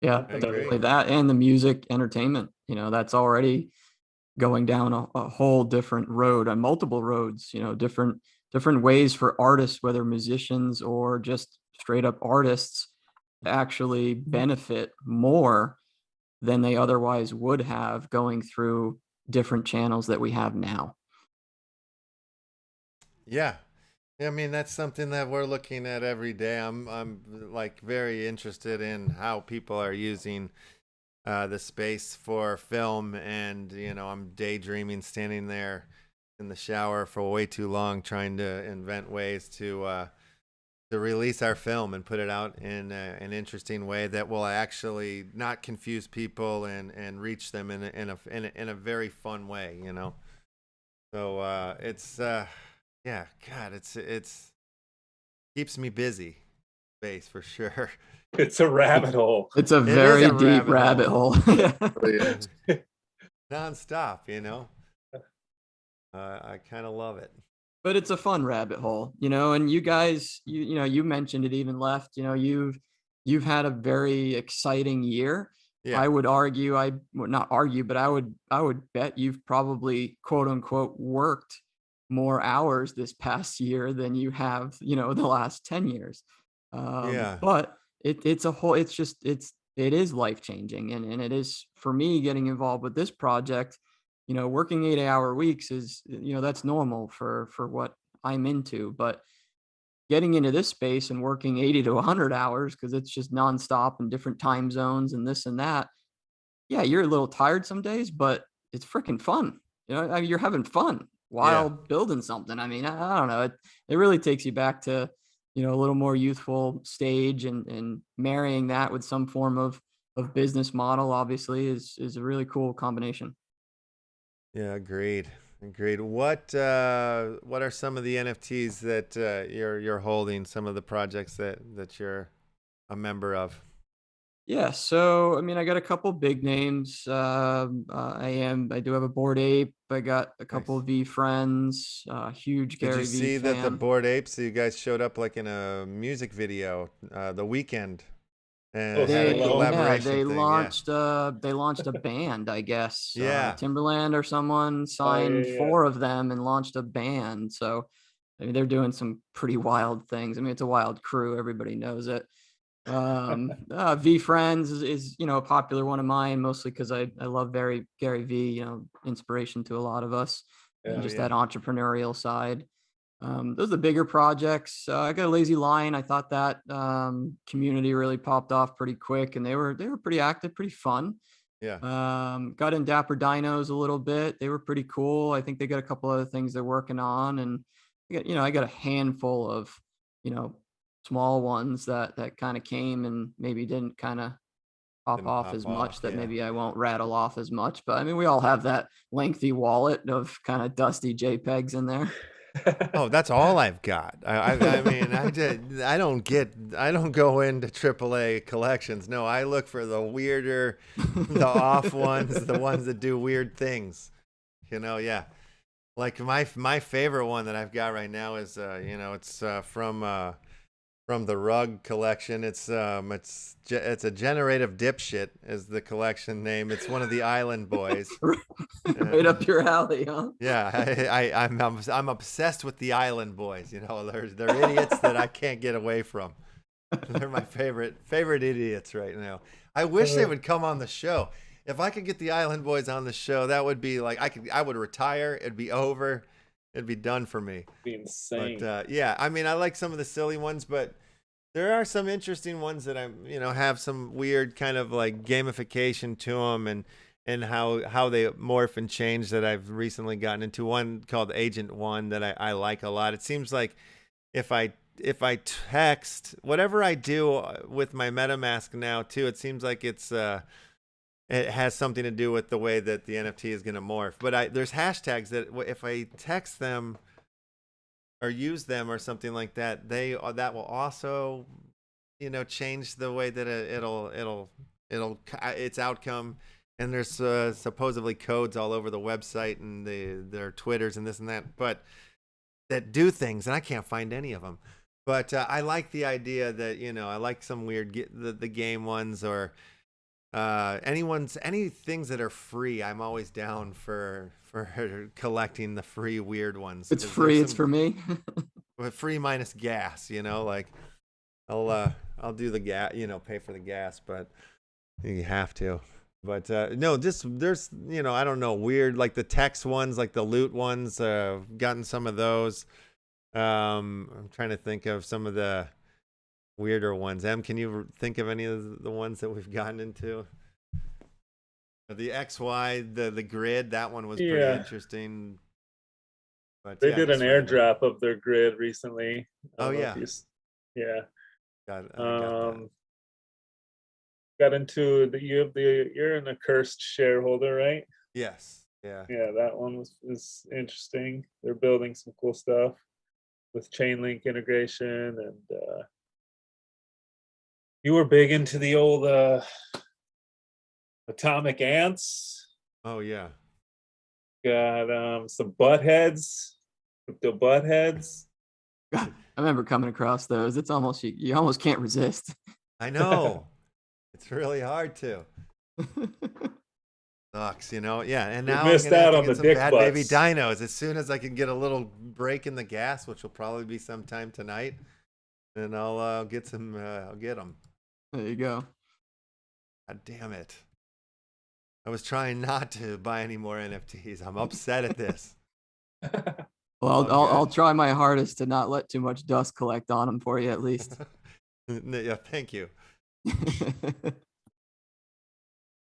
Yeah, definitely that, and the music entertainment, that's already going down a whole different road, on multiple roads, different ways for artists, whether musicians or just straight up artists, to actually benefit more than they otherwise would have going through different channels that we have now. Yeah. I mean, that's something that we're looking at every day. I'm like very interested in how people are using the space for film, and I'm daydreaming, standing there in the shower for way too long, trying to invent ways to release our film and put it out in an interesting way that will actually not confuse people and reach them in a very fun way. So it's yeah, God, it's keeps me busy, space for sure. It's a rabbit hole. It's a very deep rabbit hole. Non-stop, I kind of love it. But it's a fun rabbit hole, and you guys, you mentioned it, even Left, you've had a very exciting year. Yeah. I would argue, not argue, but I would bet you've probably, quote unquote, worked more hours this past year than you have, you know, the last 10 years. Yeah. But it's a whole, it is life changing. And it is, for me, getting involved with this project, you know, working 8-hour weeks is, you know, that's normal for what I'm into. But getting into this space and working 80 to 100 hours, because it's just nonstop and different time zones and this and that, yeah, you're a little tired some days, but it's freaking fun. You know, I mean, you're having fun Yeah. while building something. I mean, I don't know. It really takes you back to, you know, a little more youthful stage, and marrying that with some form of business model, obviously, is a really cool combination. Yeah, agreed. Agreed. What are some of the NFTs that you're holding? Some of the projects that you're a member of? Yeah, so I mean, I got a couple big names. I do have a Bored Ape. I got a couple Nice. of V friends. Huge Did you Gary V see that the fan. Bored Apes, you guys showed up like in a music video, The Weekend, Oh, and had a standalone? Yeah, collaboration thing? Yeah. they launched a band, I guess. Yeah. Timberland or someone Oh, signed yeah, yeah. 4 of them and launched a band. So I mean, they're doing some pretty wild things. I mean, it's a wild crew. Everybody knows it. V Friends is, you know, a popular one of mine, mostly because I love Gary V, you know, inspiration to a lot of us, and Yeah. Oh just yeah. that entrepreneurial side. Those are the bigger projects. I got a Lazy Lion. I thought that community really popped off pretty quick, and they were pretty active, pretty fun. Yeah. Got in Dapper Dinos a little bit. They were pretty cool. I think they got a couple other things they're working on, and I got a handful of, you know, small ones that kind of came and maybe didn't kind of pop Didn't off pop as much, off. that Yeah. maybe I won't rattle off as much. But I mean, we all have that lengthy wallet of kind of dusty JPEGs in there. Oh, that's all I've got. I mean, I don't go into AAA collections. No, I look for the weirder, the off ones, the ones that do weird things. You know, yeah. Like my favorite one that I've got right now is it's from the Rug collection. It's a generative dipshit is the collection name. It's one of the Island Boys. Right up your alley, huh? Yeah, I'm obsessed with the Island Boys. You know, they're idiots that I can't get away from. They're my favorite idiots right now. I wish they would come on the show. If I could get the Island Boys on the show, that would be like I would retire. It'd be over. It'd be done for me. Be insane. But yeah, I mean, I like some of the silly ones, but there are some interesting ones that have some weird kind of like gamification to them, and how they morph and change that I've recently gotten into. One called Agent One that I like a lot. It seems like if I text, whatever I do with my MetaMask now too, it seems like it has something to do with the way that the NFT is going to morph. But there's hashtags that if I text them or use them or something like that, that will also, change the way that it'll its outcome. And there's supposedly codes all over the website and their Twitters and this and that, but that do things, and I can't find any of them. But I like the idea that I like some weird the game ones, or any things that are free. I'm always down for collecting the free weird ones. It's free. It's for me. Free minus gas. Like I'll do the gas. Pay for the gas, but you have to. But no, there's I don't know, weird, like the text ones, like the loot ones. Gotten some of those. I'm trying to think of some of the weirder ones. Em, can you think of any of the ones that we've gotten into? The XY, the grid, that one was pretty interesting. But they did an airdrop of their grid recently. Oh yeah, yeah. I got that. Got into you're an accursed shareholder, right? Yes. Yeah. Yeah, that one is interesting. They're building some cool stuff with Chainlink integration, and you were big into the old atomic ants. Oh yeah. Got some butt heads, crypto butt heads. I remember coming across those. It's almost you almost can't resist. I know. It's really hard to. Sucks, you know. Yeah, and You now I'm missed gonna have out to on get the some dick bad baby butts. dinos as soon as I can get a little break in the gas, which will probably be sometime tonight. And I'll get some. I'll get them. There you go. God damn it! I was trying not to buy any more NFTs. I'm upset at this. Well, All I'll good. try my hardest to not let too much dust collect on them for you at least. Yeah, thank you.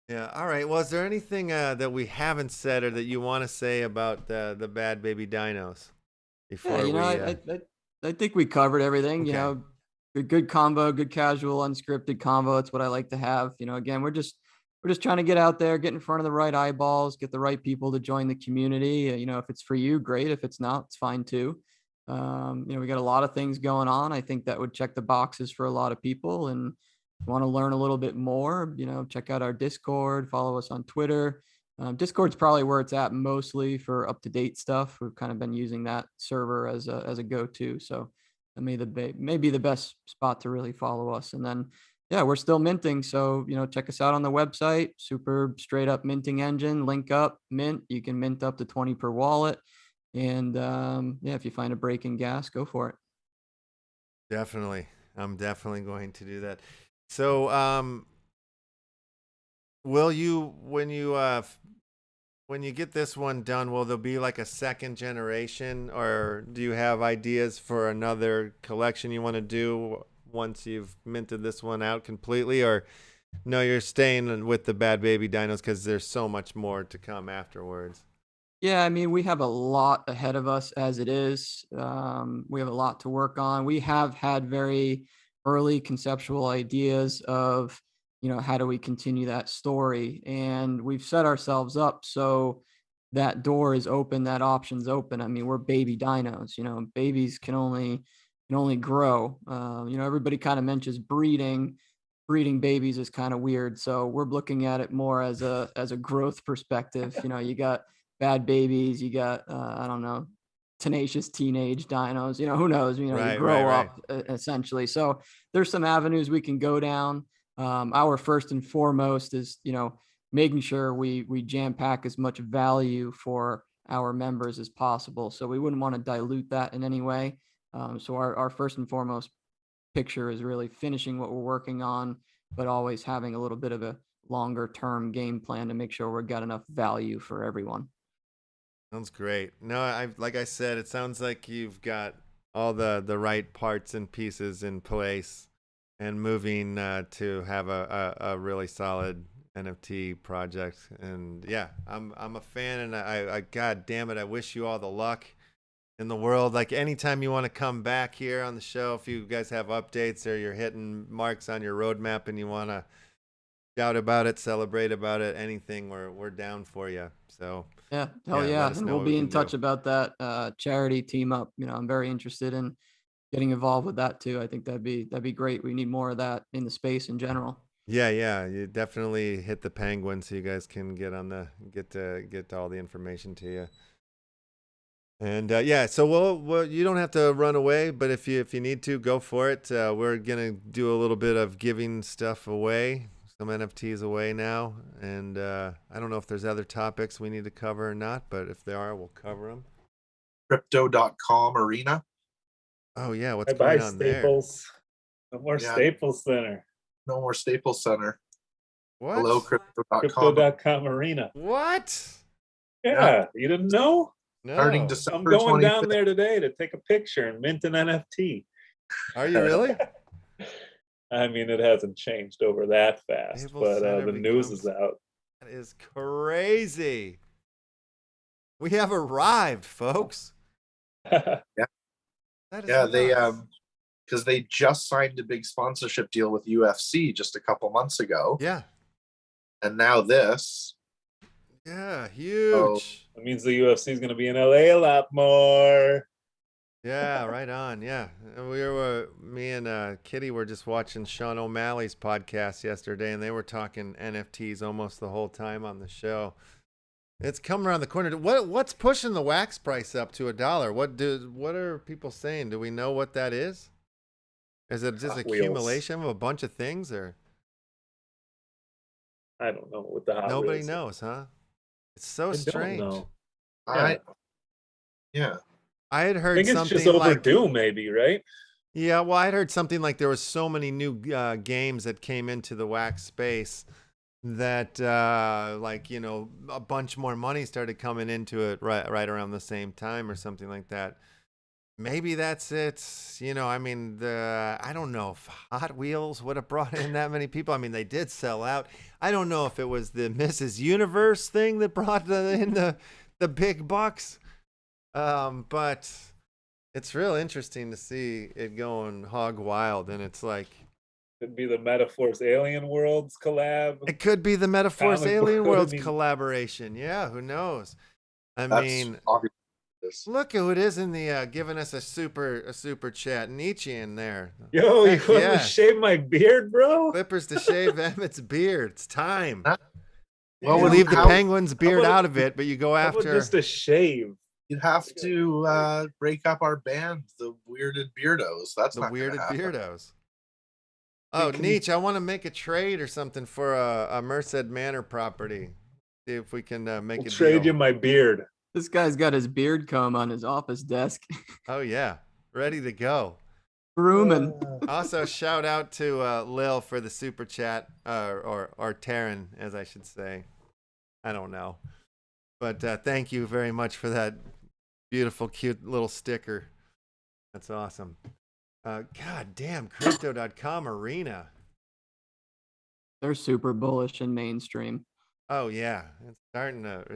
Yeah. All right. Well, is there anything that we haven't said or that you want to say about the bad baby dinos Yeah, before we? I think we covered everything. You Okay. know, good combo, good casual, unscripted combo. It's what I like to have. You know, again, we're just trying to get out there, get in front of the right eyeballs, get the right people to join the community. You know, if it's for you, great. If it's not, it's fine too. You know, we got a lot of things going on. I think that would check the boxes for a lot of people. And want to learn a little bit more, you know, check out our Discord, follow us on Twitter. Discord's probably where it's at mostly for up-to-date stuff. We've kind of been using that server as a go-to. So that may be the best spot to really follow us. And then, yeah, we're still minting. So, you know, check us out on the website, super straight up minting engine, link up, mint. You can mint up to 20 per wallet. And yeah, if you find a break in gas, go for it. Definitely. I'm definitely going to do that. So, will you when you get this one done, will there be like a second generation, or do you have ideas for another collection you want to do once you've minted this one out completely, or no, you're staying with the bad baby dinos because there's so much more to come afterwards? Yeah, I mean, we have a lot ahead of us as it is. We have a lot to work on. We have had very early conceptual ideas of, you know, how do we continue that story? And we've set ourselves up so that door is open, that option's open. I mean, we're baby dinos, you know, babies can only grow. You know, everybody kind of mentions breeding babies is kind of weird. So we're looking at it more as a growth perspective. You know, you got bad babies, you got I don't know, tenacious teenage dinos, you know, who knows, you know, you Right, right, grow right. up essentially. So there's some avenues we can go down. Our first and foremost is, you know, making sure we jam pack as much value for our members as possible. So we wouldn't want to dilute that in any way. So our first and foremost picture is really finishing what we're working on, but always having a little bit of a longer term game plan to make sure we've got enough value for everyone. Sounds great. No, like I said, it sounds like you've got all the right parts and pieces in place, and moving to have a really solid NFT project. And yeah, I'm a fan, and I God damn it, I wish you all the luck in the world. Like anytime you want to come back here on the show, if you guys have updates or you're hitting marks on your roadmap and you want to shout about it, celebrate about it, anything, we're down for you. So Yeah, hell yeah, yeah. let us And know we'll what we be in can do. touch about that charity team up. You know, I'm very interested in getting involved with that too. I think that'd be great. We need more of that in the space in general. Yeah, yeah, you definitely hit the penguin so you guys can get on the get all the information to you. And yeah, so well, you don't have to run away, but if you need to, go for it. We're gonna do a little bit of giving stuff away, some NFTs away now, and I don't know if there's other topics we need to cover or not, but if there are, we'll cover them. Crypto.com arena. Oh yeah, what's Bye bye, going on there? Staples. No more Yeah. Staples Center. No more Staples Center. What? Hello, crypto.com. Crypto.com arena. What? Yeah, you didn't know? Starting No. December I'm going 25th. down there today to take a picture and mint an NFT. Are you really? I mean, it hasn't changed over that fast, Staples but Center the news is becomes- out. That is crazy. We have arrived, folks. That is Yeah, they nuts. because they just signed a big sponsorship deal with UFC just a couple months ago, Yeah. and now this. Yeah, huge. That means the UFC is going to be in LA a lot more. Yeah, right on. Yeah. And me and Kitty were just watching Sean O'Malley's podcast yesterday, and they were talking NFTs almost the whole time on the show. It's coming around the corner. What's pushing the wax price up to $1? What are people saying? Do we know what that is? Is it just Hot Wheels. accumulation of a bunch of things, or? I don't know what the hot Nobody reels knows, huh? It's so are. I don't strange. know. I yeah. I had I heard think it's just something like, overdue, maybe, right? yeah, well, I'd heard something like there was so many new games that came into the wax space that like, you know, a bunch more money started coming into it right around the same time or something like that. Maybe that's it. You know, I mean, I don't know if Hot Wheels would have brought in that many people. I mean, they did sell out. I don't know if it was the Mrs. Universe thing that brought in the big bucks. But it's real interesting to see it going hog wild, and it's like Could be the Metaphors Alien Worlds collab. it could be the Metaphors Comic Alien book, I Worlds mean- collaboration. Yeah, who knows? I That's mean, obvious. look who it is in the giving us a super chat. Nietzsche in there. Yo, you Heck want yeah. to shave my beard, bro? Clippers to shave Emmett's beard. It's time. Huh? Well, Well, you leave the how- Penguin's beard about- out of it, but you go How about after just a shave? You'd have to break up our band, the Weirded Beardos. That's the not gonna weirded happen. beardos. Oh, Can you- Nietzsche, I want to make a trade or something for a Merced Manor property. See if we can make We'll a trade you deal. my beard. This guy's got his beard comb on his office desk. Oh yeah, ready to go. Grooming. Also, shout out to Lil for the super chat, or Taryn, as I should say. I don't know, but thank you very much for that beautiful, cute little sticker. That's awesome. God damn, Crypto.com arena. They're super bullish and mainstream. Oh yeah, it's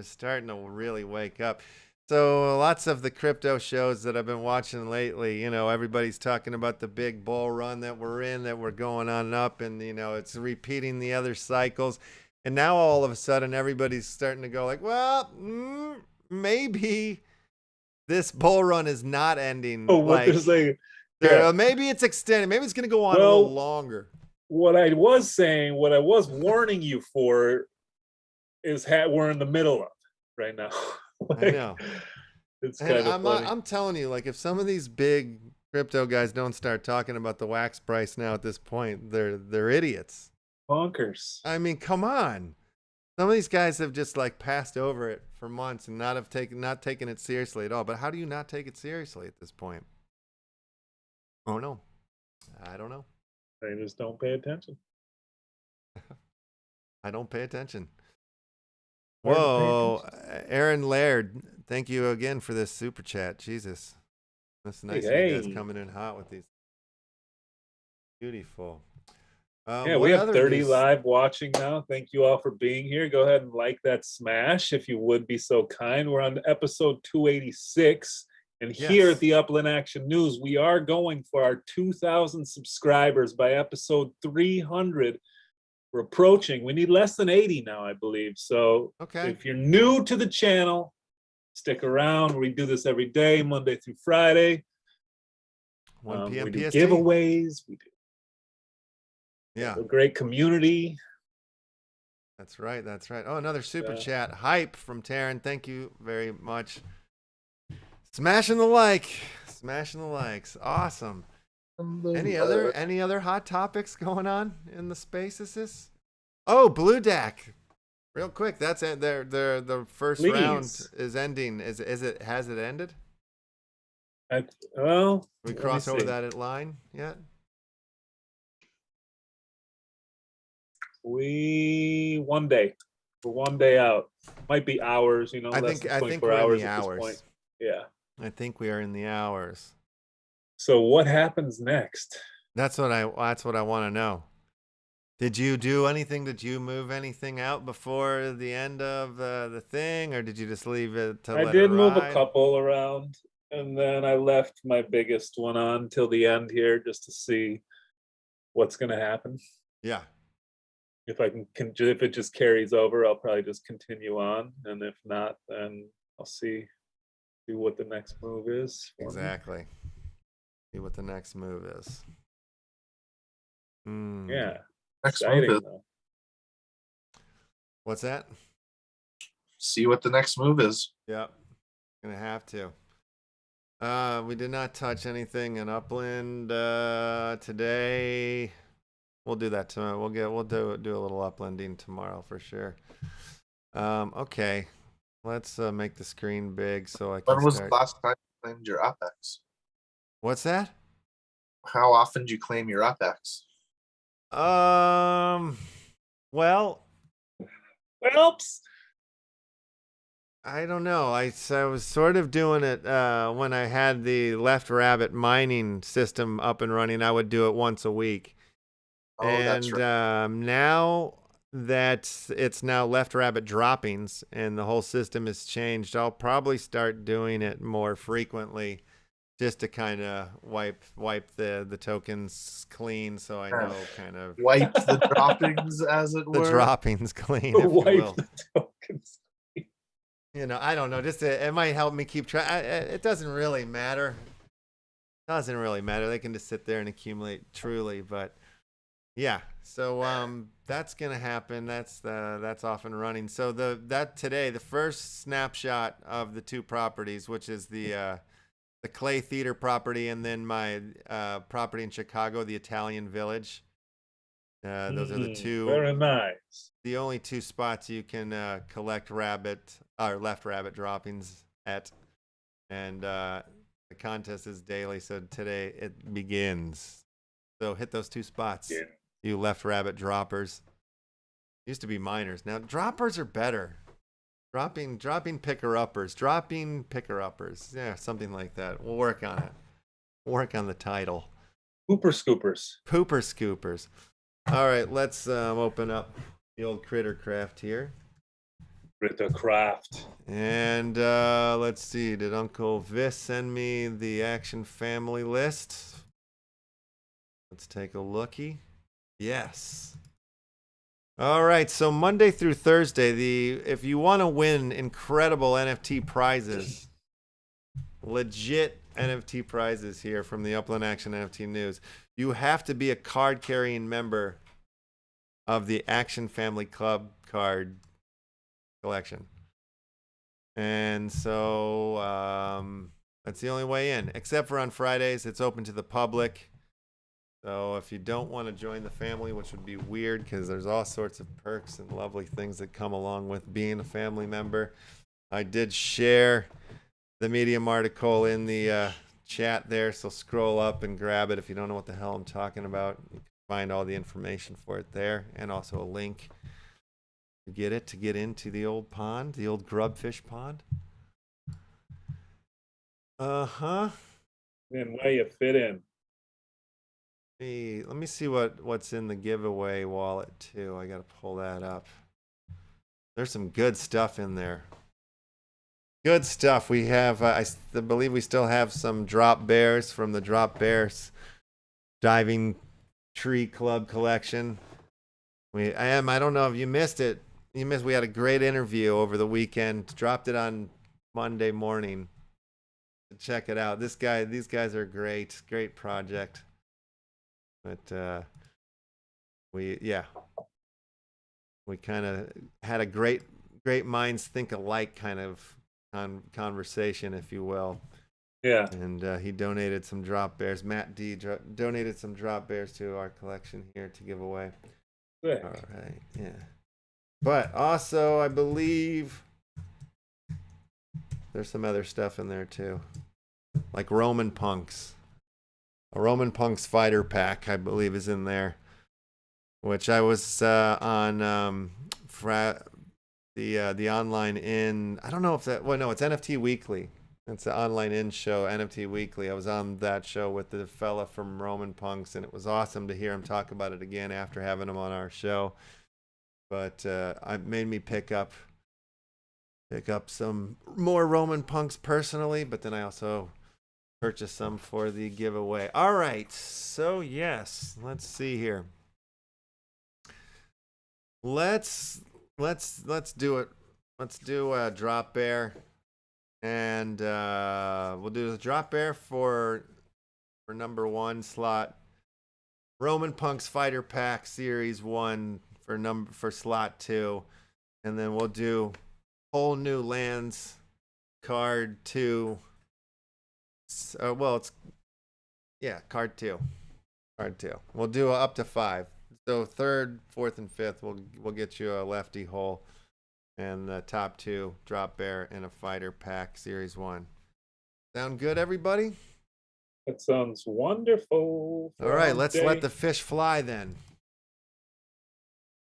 starting to really wake up. So lots of the crypto shows that I've been watching lately, you know, everybody's talking about the big bull run that we're in, that we're going on up, and you know, it's repeating the other cycles. And now all of a sudden everybody's starting to go like, well, maybe this bull run is not ending. Oh, what like, they're saying. maybe it's extended. Maybe it's going to go on a Well, little longer. What I was saying, what I was warning you for, is we're in the middle of right now. I know. It's And kind of funny. I'm telling you, like, if some of these big crypto guys don't start talking about the wax price now at this point, they're idiots. Bonkers. I mean, come on. Some of these guys have just like passed over it for months and not taken it seriously at all. But how do you not take it seriously at this point? Oh no, I don't know. They just don't pay attention. I don't pay attention. Hard to pay Whoa, Aaron Laird, thank you again for this super chat. Jesus, that's nice of you guys Hey. coming in hot with these. Beautiful. Yeah, what we have other 30 news? live watching now. Thank you all for being here. Go ahead and like that smash if you would be so kind. We're on episode 286. And here Yes. at the Upland Action News, we are going for our 2,000 subscribers by episode 300. We're approaching. We need less than 80 now, I believe. So Okay. if you're new to the channel, stick around. We do this every day, Monday through Friday. 1 p.m. We do PST. giveaways. We do Yeah, a great community. that's right. That's right. Oh, another super Yeah. chat. Hype from Taryn. Thank you very much. Smashing the like. Smashing the likes. Awesome. Any other hot topics going on in the spaces? Oh, Blue Deck. Real quick, that's it. The first round Please. is ending. Has it ended? Well, We let me cross over see. that line yet? One day. We're 1 day out. Might be hours, you know. I less think than 24 we're in hours the at this hours. point. Yeah. I think we are in the hours. So what happens next? That's what I want to know. Did you do anything? Did you move anything out before the end of the thing, or did you just leave it to I let did it move a ride? couple around, and then I left my biggest one on till the end here just to see what's going to happen. Yeah. If I can, if it just carries over, I'll probably just continue on, and if not, then I'll see what the next move is. for me. Exactly. See what the next move is. Yeah. Next move Exciting is though. What's that? see what the next move is. Yep. Gonna have to. We did not touch anything in Upland today. We'll do that tomorrow. We'll do a little uplanding tomorrow for sure. Okay. Let's make the screen big so I can When was start. the last time you claimed your UPX? What's that? How often do you claim your UPX? Well, Whelps. I don't know. I was sort of doing it when I had the Left Rabbit mining system up and running. I would do it once a week. Oh, that's right. Now that it's now Left Rabbit droppings and the whole system has changed, I'll probably start doing it more frequently just to kind of wipe the tokens clean, so I know kind of Wipe the droppings, as it the were. droppings clean, if you Wipe will. the tokens. You know, I don't know. Just it might help me keep track. It doesn't really matter. Doesn't really matter. They can just sit there and accumulate truly, but yeah. So that's gonna happen. That's off and running. So today the first snapshot of the two properties, which is the Clay Theater property and then my property in Chicago, the Italian Village. Those are the two. Very nice. The only two spots you can collect Left Rabbit droppings at, and the contest is daily. So today it begins. So hit those two spots, you Left Rabbit droppers. Used to be miners, now droppers are better. Dropping picker-uppers, yeah, something like that. We'll work on it. Work on the title. Pooper scoopers. Pooper scoopers. All right, let's open up the old Critter Craft here. Critter Craft. And let's see, did Uncle Vis send me the Action Family list? Let's take a looky. Yes. All right, so Monday through Thursday, if you want to win incredible NFT prizes, legit NFT prizes here from the Upland Action NFT News, you have to be a card-carrying member of the Action Family Club card collection. And so that's the only way in, except for on Fridays. It's open to the public. So if you don't want to join the family, which would be weird because there's all sorts of perks and lovely things that come along with being a family member, I did share the Medium article in the chat there, so scroll up and grab it if you don't know what the hell I'm talking about. You can find all the information for it there, and also a link to get into the old pond, the old grubfish pond. And where you fit in. Let me see what's in the giveaway wallet too. I gotta pull that up. There's some good stuff in there. Good stuff. We have, I believe we still have some drop bears from the Drop Bears Diving Tree Club collection. I don't know if you missed it. We had a great interview over the weekend. Dropped it on Monday morning. Check it out. These guys are great. Great project. But we kind of had a great minds think alike kind of conversation, if you will. Yeah. And he donated some drop bears. Matt D donated some drop bears to our collection here to give away. Good. All right, yeah. But also, I believe there's some other stuff in there too, like Roman Punks. A Roman Punks fighter pack, I believe, is in there, which I was on the online in. I don't know if that. Well, no, it's NFT Weekly. It's the online in show, NFT Weekly. I was on that show with the fella from Roman Punks, and it was awesome to hear him talk about it again after having him on our show. But it made me pick up some more Roman Punks personally, but then I also purchase some for the giveaway. All right, so yes, let's see here. Let's do it. Let's do a drop bear, and we'll do the drop bear for number 1 slot. Roman Punks Fighter Pack Series 1 for slot 2, and then we'll do Whole New Lands card 2. Well, it's card 2. We'll do up to 5. So third, fourth, and fifth, we'll get you a lefty hole, and the top two drop bear in a fighter pack series 1. Sound good, everybody? That sounds wonderful. All right, let's let the fish fly then.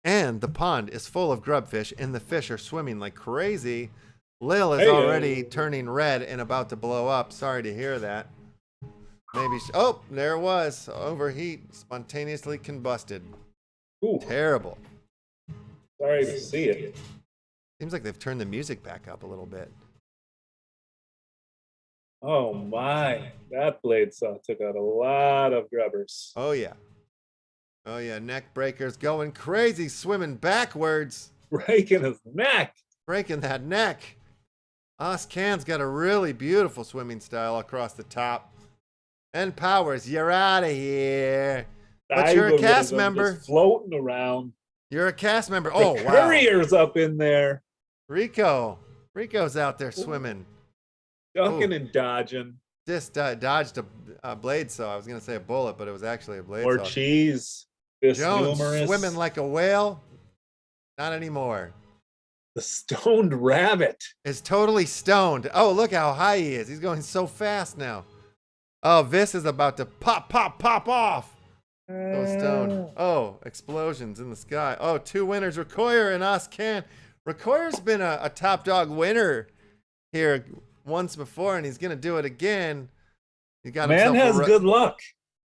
And the pond is full of grubfish, and the fish are swimming like crazy. Lil is already turning red and about to blow up. Sorry to hear that. Maybe. Oh, there it was. Overheat, spontaneously combusted. Ooh, Terrible. sorry to see it. Seems like they've turned the music back up a little bit. Oh my, that blade saw took out a lot of grubbers. Oh, yeah. Oh, yeah. Neck breakers going crazy, swimming backwards. Breaking his neck. Breaking that neck. Oscan's got a really beautiful swimming style across the top. And Powers, you're out of here. But you're a cast member. Just floating around. You're a cast member. Oh, The wow. courier's up in there. Rico's out there swimming. Ducking Ooh. and dodging. Just dodged a blade saw. I was going to say a bullet, but it was actually a blade More saw. cheese. Fish Jones numerous. swimming like a whale. Not anymore. The stoned rabbit. Is totally stoned. Oh, look how high he is. He's going so fast now. Oh, Vis is about to pop off. So stoned. Oh, explosions in the sky. Oh, 2 winners, Rekoyer and Oscan. Rekoyer's been a top dog winner here once before, and he's going to do it again. He got Man himself has good luck.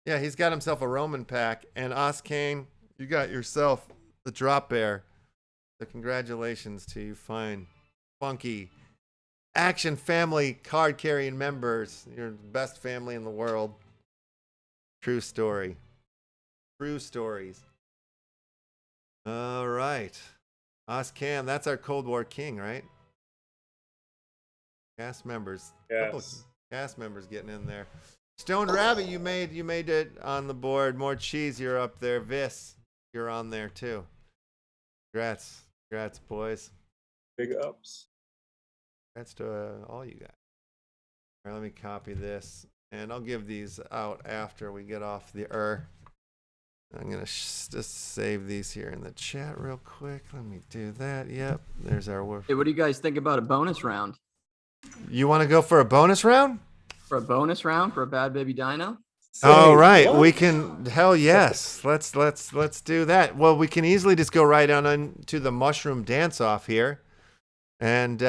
Yeah, he's got himself a Roman pack. And Oscan, you got yourself the drop bear. So congratulations to you fine, funky Action family card carrying members. You're the best family in the world. True story. True stories. All right. Oscam, that's our Cold War king, right? Cast members. Couple Yes. cast members getting in there. Stoned Rabbit, you made it on the board. More cheese, you're up there. Vis, you're on there too. Congrats. Congrats, boys. Big ups. Congrats to all you guys. All right, let me copy this, and I'll give these out after we get off the I'm gonna just save these here in the chat real quick. Let me do that. Yep, there's our work. Hey, what do you guys think about a bonus round? You want to go for a bonus round? For a bonus round for a Bad Baby Dino? All right, what? we can. Hell yes, let's do that. Well, we can easily just go right on to the mushroom dance off here, and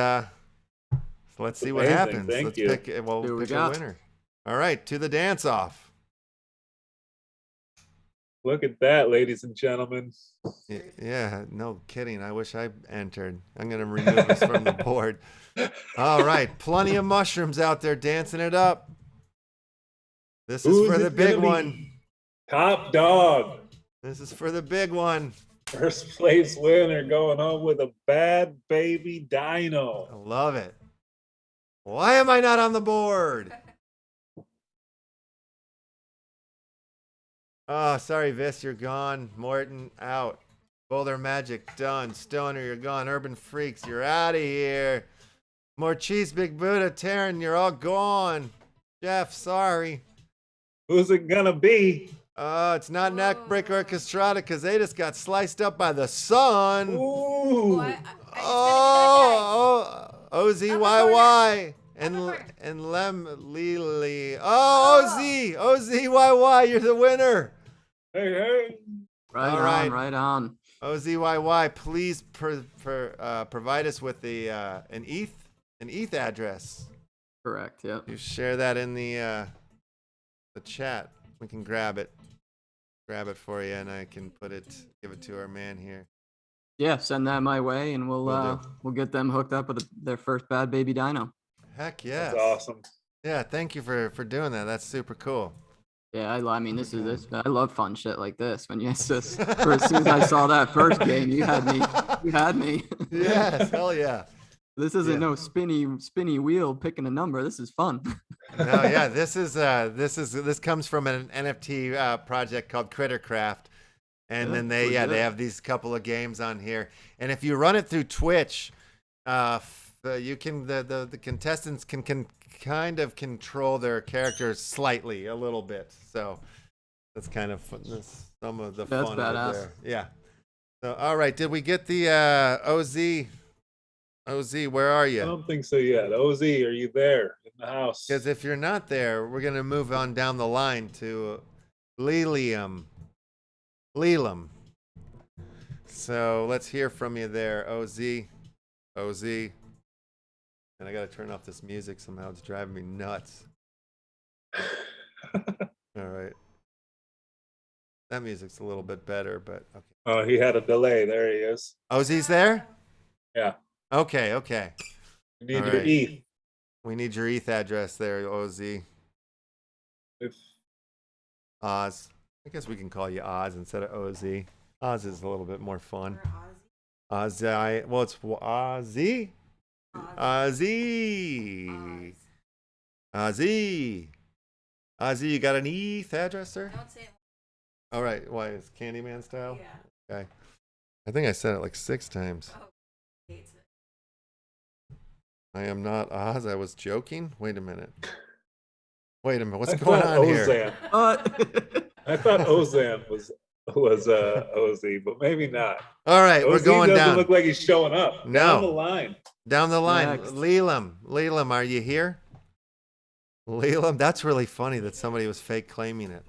let's see what Amazing, happens. thank Let's you. pick. Well, Who we pick a got? winner. All right, to the dance off. Look at that, ladies and gentlemen. Yeah, no kidding. I wish I entered. I'm gonna remove this from the board. All right, plenty of mushrooms out there dancing it up. This is Who's for it the big gonna be? one. Top dog. This is for the big one. First place winner going home with a Bad Baby Dino. I love it. Why am I not on the board? Oh, sorry, Vis, you're gone. Morton, out. Boulder Magic, done. Stoner, you're gone. Urban Freaks, you're out of here. More cheese, Big Buddha. Taryn, you're all gone. Jeff, sorry. Who's it gonna be? It's not Neckbreaker Orchestrata because they just got sliced up by the sun. Ooh. OZYY and Lem Lily. Oh, OZYY, you're the winner. Hey, hey. Right All on, right. right on. OZYY, please provide us with an ETH address. Correct, yep. You share that in the chat. We can grab it for you, and I can give it to our man here. Yeah, send that my way, and Will we'll get them hooked up with their first Bad Baby Dino. Heck yes. That's awesome. Yeah, thank you for doing that. That's super cool. Yeah, I mean, this. I love fun shit like this. When as soon as I saw that first game, you had me. Yes, hell yeah. This isn't Yeah. no spinny wheel picking a number. This is fun. No, yeah, this comes from an NFT project called Crittercraft, and Yeah, then pretty they good. have these couple of games on here, and if you run it through Twitch, you can the contestants can kind of control their characters slightly a little bit, so that's kind of fun. some of the That's fun of it badass. there. Yeah. So, all right. Did we get the OZ? OZ, where are I you? don't think so yet. OZ, are you there in the house? Because if you're not there, we're going to move on down the line to Leland. So let's hear from you there, OZ. OZ. And I got to turn off this music somehow. It's driving me nuts. All right. That music's a little bit better, but okay. Oh, he had a delay. There he is. OZ's there? Yeah. Okay, okay. You need All your right. ETH. We need your ETH address there, OZ. If Oz. I guess we can call you Oz instead of OZ. Oz is a little bit more fun. Oz. Well, it's Ozzy. Ozzy. Ozzy. Ozzy, you got an ETH address, sir? Don't say it. All right. Why is Candyman style? Yeah. Okay. I think I said it like 6 times. Oh, hates it. I am not Oz. I was joking. Wait a minute. What's I going thought on here? I thought Ozan was OZ, but maybe not. All right, we're OZ going doesn't down. look like he's showing up. No. Down the line. Down the line. Next. Leland, are you here? Leland, that's really funny that somebody was fake claiming it.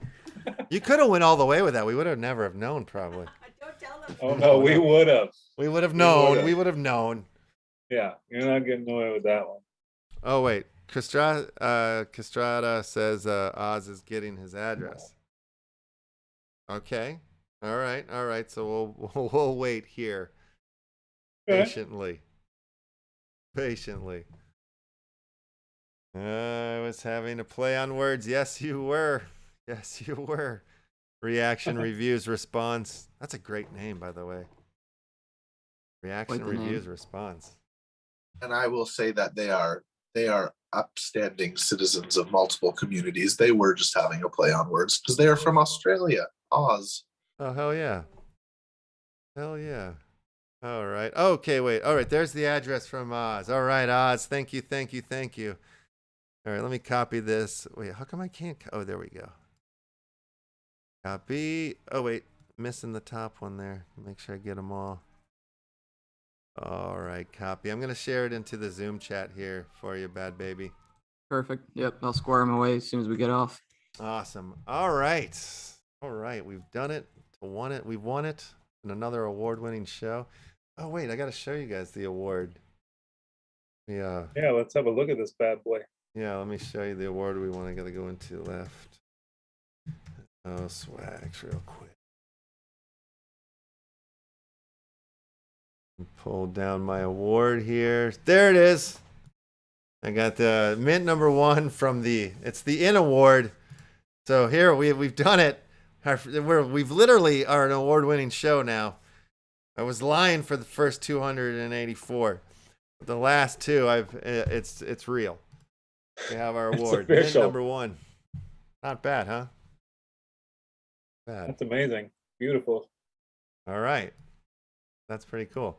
You could have went all the way with that. We would have never have known, probably. Don't tell them. Oh no, we would have. We would have We known. would've. We would have known. Yeah, you're not getting away with that one. Oh wait, Castrada says Oz is getting his address. Okay. All right. So we'll wait here Okay. patiently. I was having a play on words. Yes, you were. Reaction, reviews, response. That's a great name, by the way. Reaction, Quite the name. reviews, response. And I will say that they are upstanding citizens of multiple communities. They were just having a play on words because they are from Australia. Oz. Oh, hell yeah. All right. Okay, wait. All right, there's the address from Oz. All right, Oz. Thank you. All right, let me copy this. Wait, how come I can't? Oh, there we go. Copy. Oh, wait. Missing the top one there. Make sure I get them all. All right, copy. I'm going to share it into the Zoom chat here for you, bad baby. Perfect. Yep. I'll square them away as soon as we get off. Awesome. All right. We've done it. We've won it in another award-winning show. Oh, wait. I got to show you guys the award. Yeah. Yeah, let's have a look at this bad boy. Yeah, let me show you the award we want. I got to go into left. Oh, swags real quick. Pull down my award here. There it is. I got the mint number 1 from it's the In Award. So here we've done it. We've literally are an award-winning show now. I was lying for the first 284. But the last 2, it's real. We have our It's award. Mint official. number 1. Not bad, huh? Bad. That's amazing. Beautiful. All right. That's pretty cool.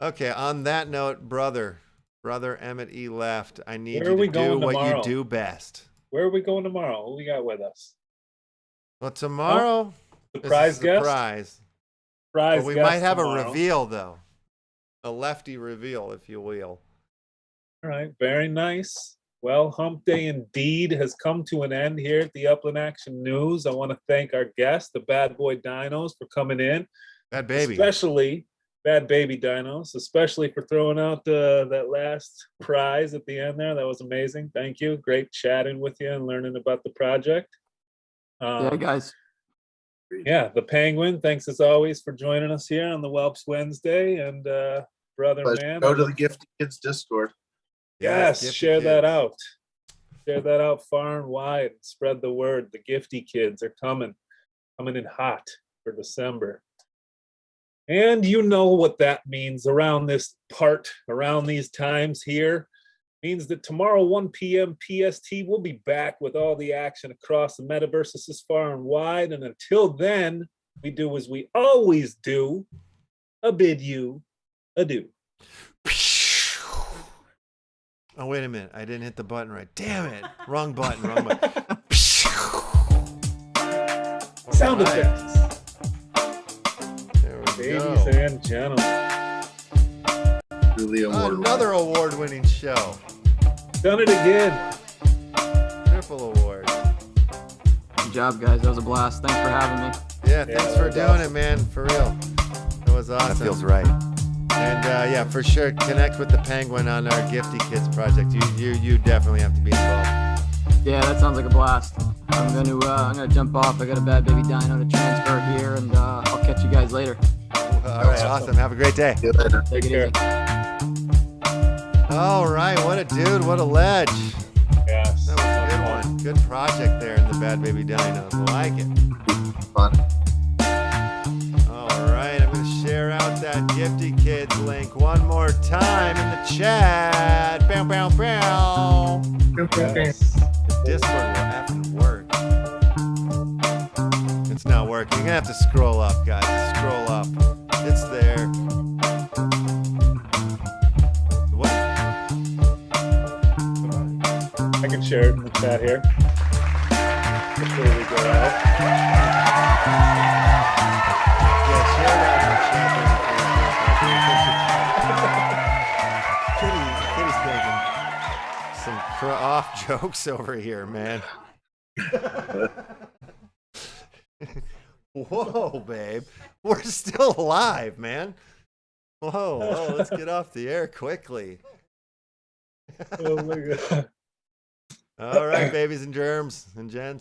Okay, on that note, brother Emmett E. Left, I need Where are you we to do going what you tomorrow? do best. Where are we going tomorrow? Who we got with us? Well, tomorrow is Surprise a guest? surprise. Surprise But we guest might have a tomorrow. reveal, though. A lefty reveal, if you will. All right, very nice. Well, Hump Day indeed has come to an end here at the Upland Action News. I want to thank our guests, the Bad Boy Dinos, for coming in. Bad baby. Especially Bad Baby Dinos, especially for throwing out that last prize at the end there. That was amazing. Thank you. Great chatting with you and learning about the project. Yeah, guys. Yeah, the Penguin. Thanks as always for joining us here on the Whelps Wednesday. And brother Pleasure. man, Go to the Gifty Kids Discord. yes, Gifty share that kids. out. Share that out far and wide. Spread the word. The Gifty Kids are coming in hot for December. And you know what that means around this part, around these times here. Means that tomorrow, 1 p.m. PST, we'll be back with all the action across the metaverse. This is far and wide. And until then, we do as we always do, bid you adieu. Oh, wait a minute. I didn't hit the button right. Damn it. Wrong button. Sound All right. effects. Ladies and gentlemen, Really award. Another award-winning show. done it again. Triple award. Good job, guys. That was a blast. Thanks for having me. Yeah, thanks that for was doing awesome. it, man. For real. That was awesome. That feels right. And yeah, for sure, connect with the Penguin on our Gifty Kids project. You definitely have to be involved. Yeah, that sounds like a blast. I'm gonna jump off. I got a bad baby dino to transfer here, and I'll catch you guys later. All right, awesome. Have a great day. See you later. Take it care. easy. All right, what a dude, what a ledge. Yes. That was a good one. Good project there in the Bad Baby Dinos. I like it. Fun. All right, I'm going to share out that Gifty Kids link one more time in the chat. Bow, bow, bow. Yes. The Discord will effing work. It's not working. You're going to have to scroll up, guys. Scroll up. It's there. What? I can share it in the chat here. Before we go out. Yeah, share that in the chat. Kitty's making some off jokes over here, man. Whoa, babe. We're still live, man. Whoa, let's get off the air quickly. Oh my god. All right, babies and germs and gents.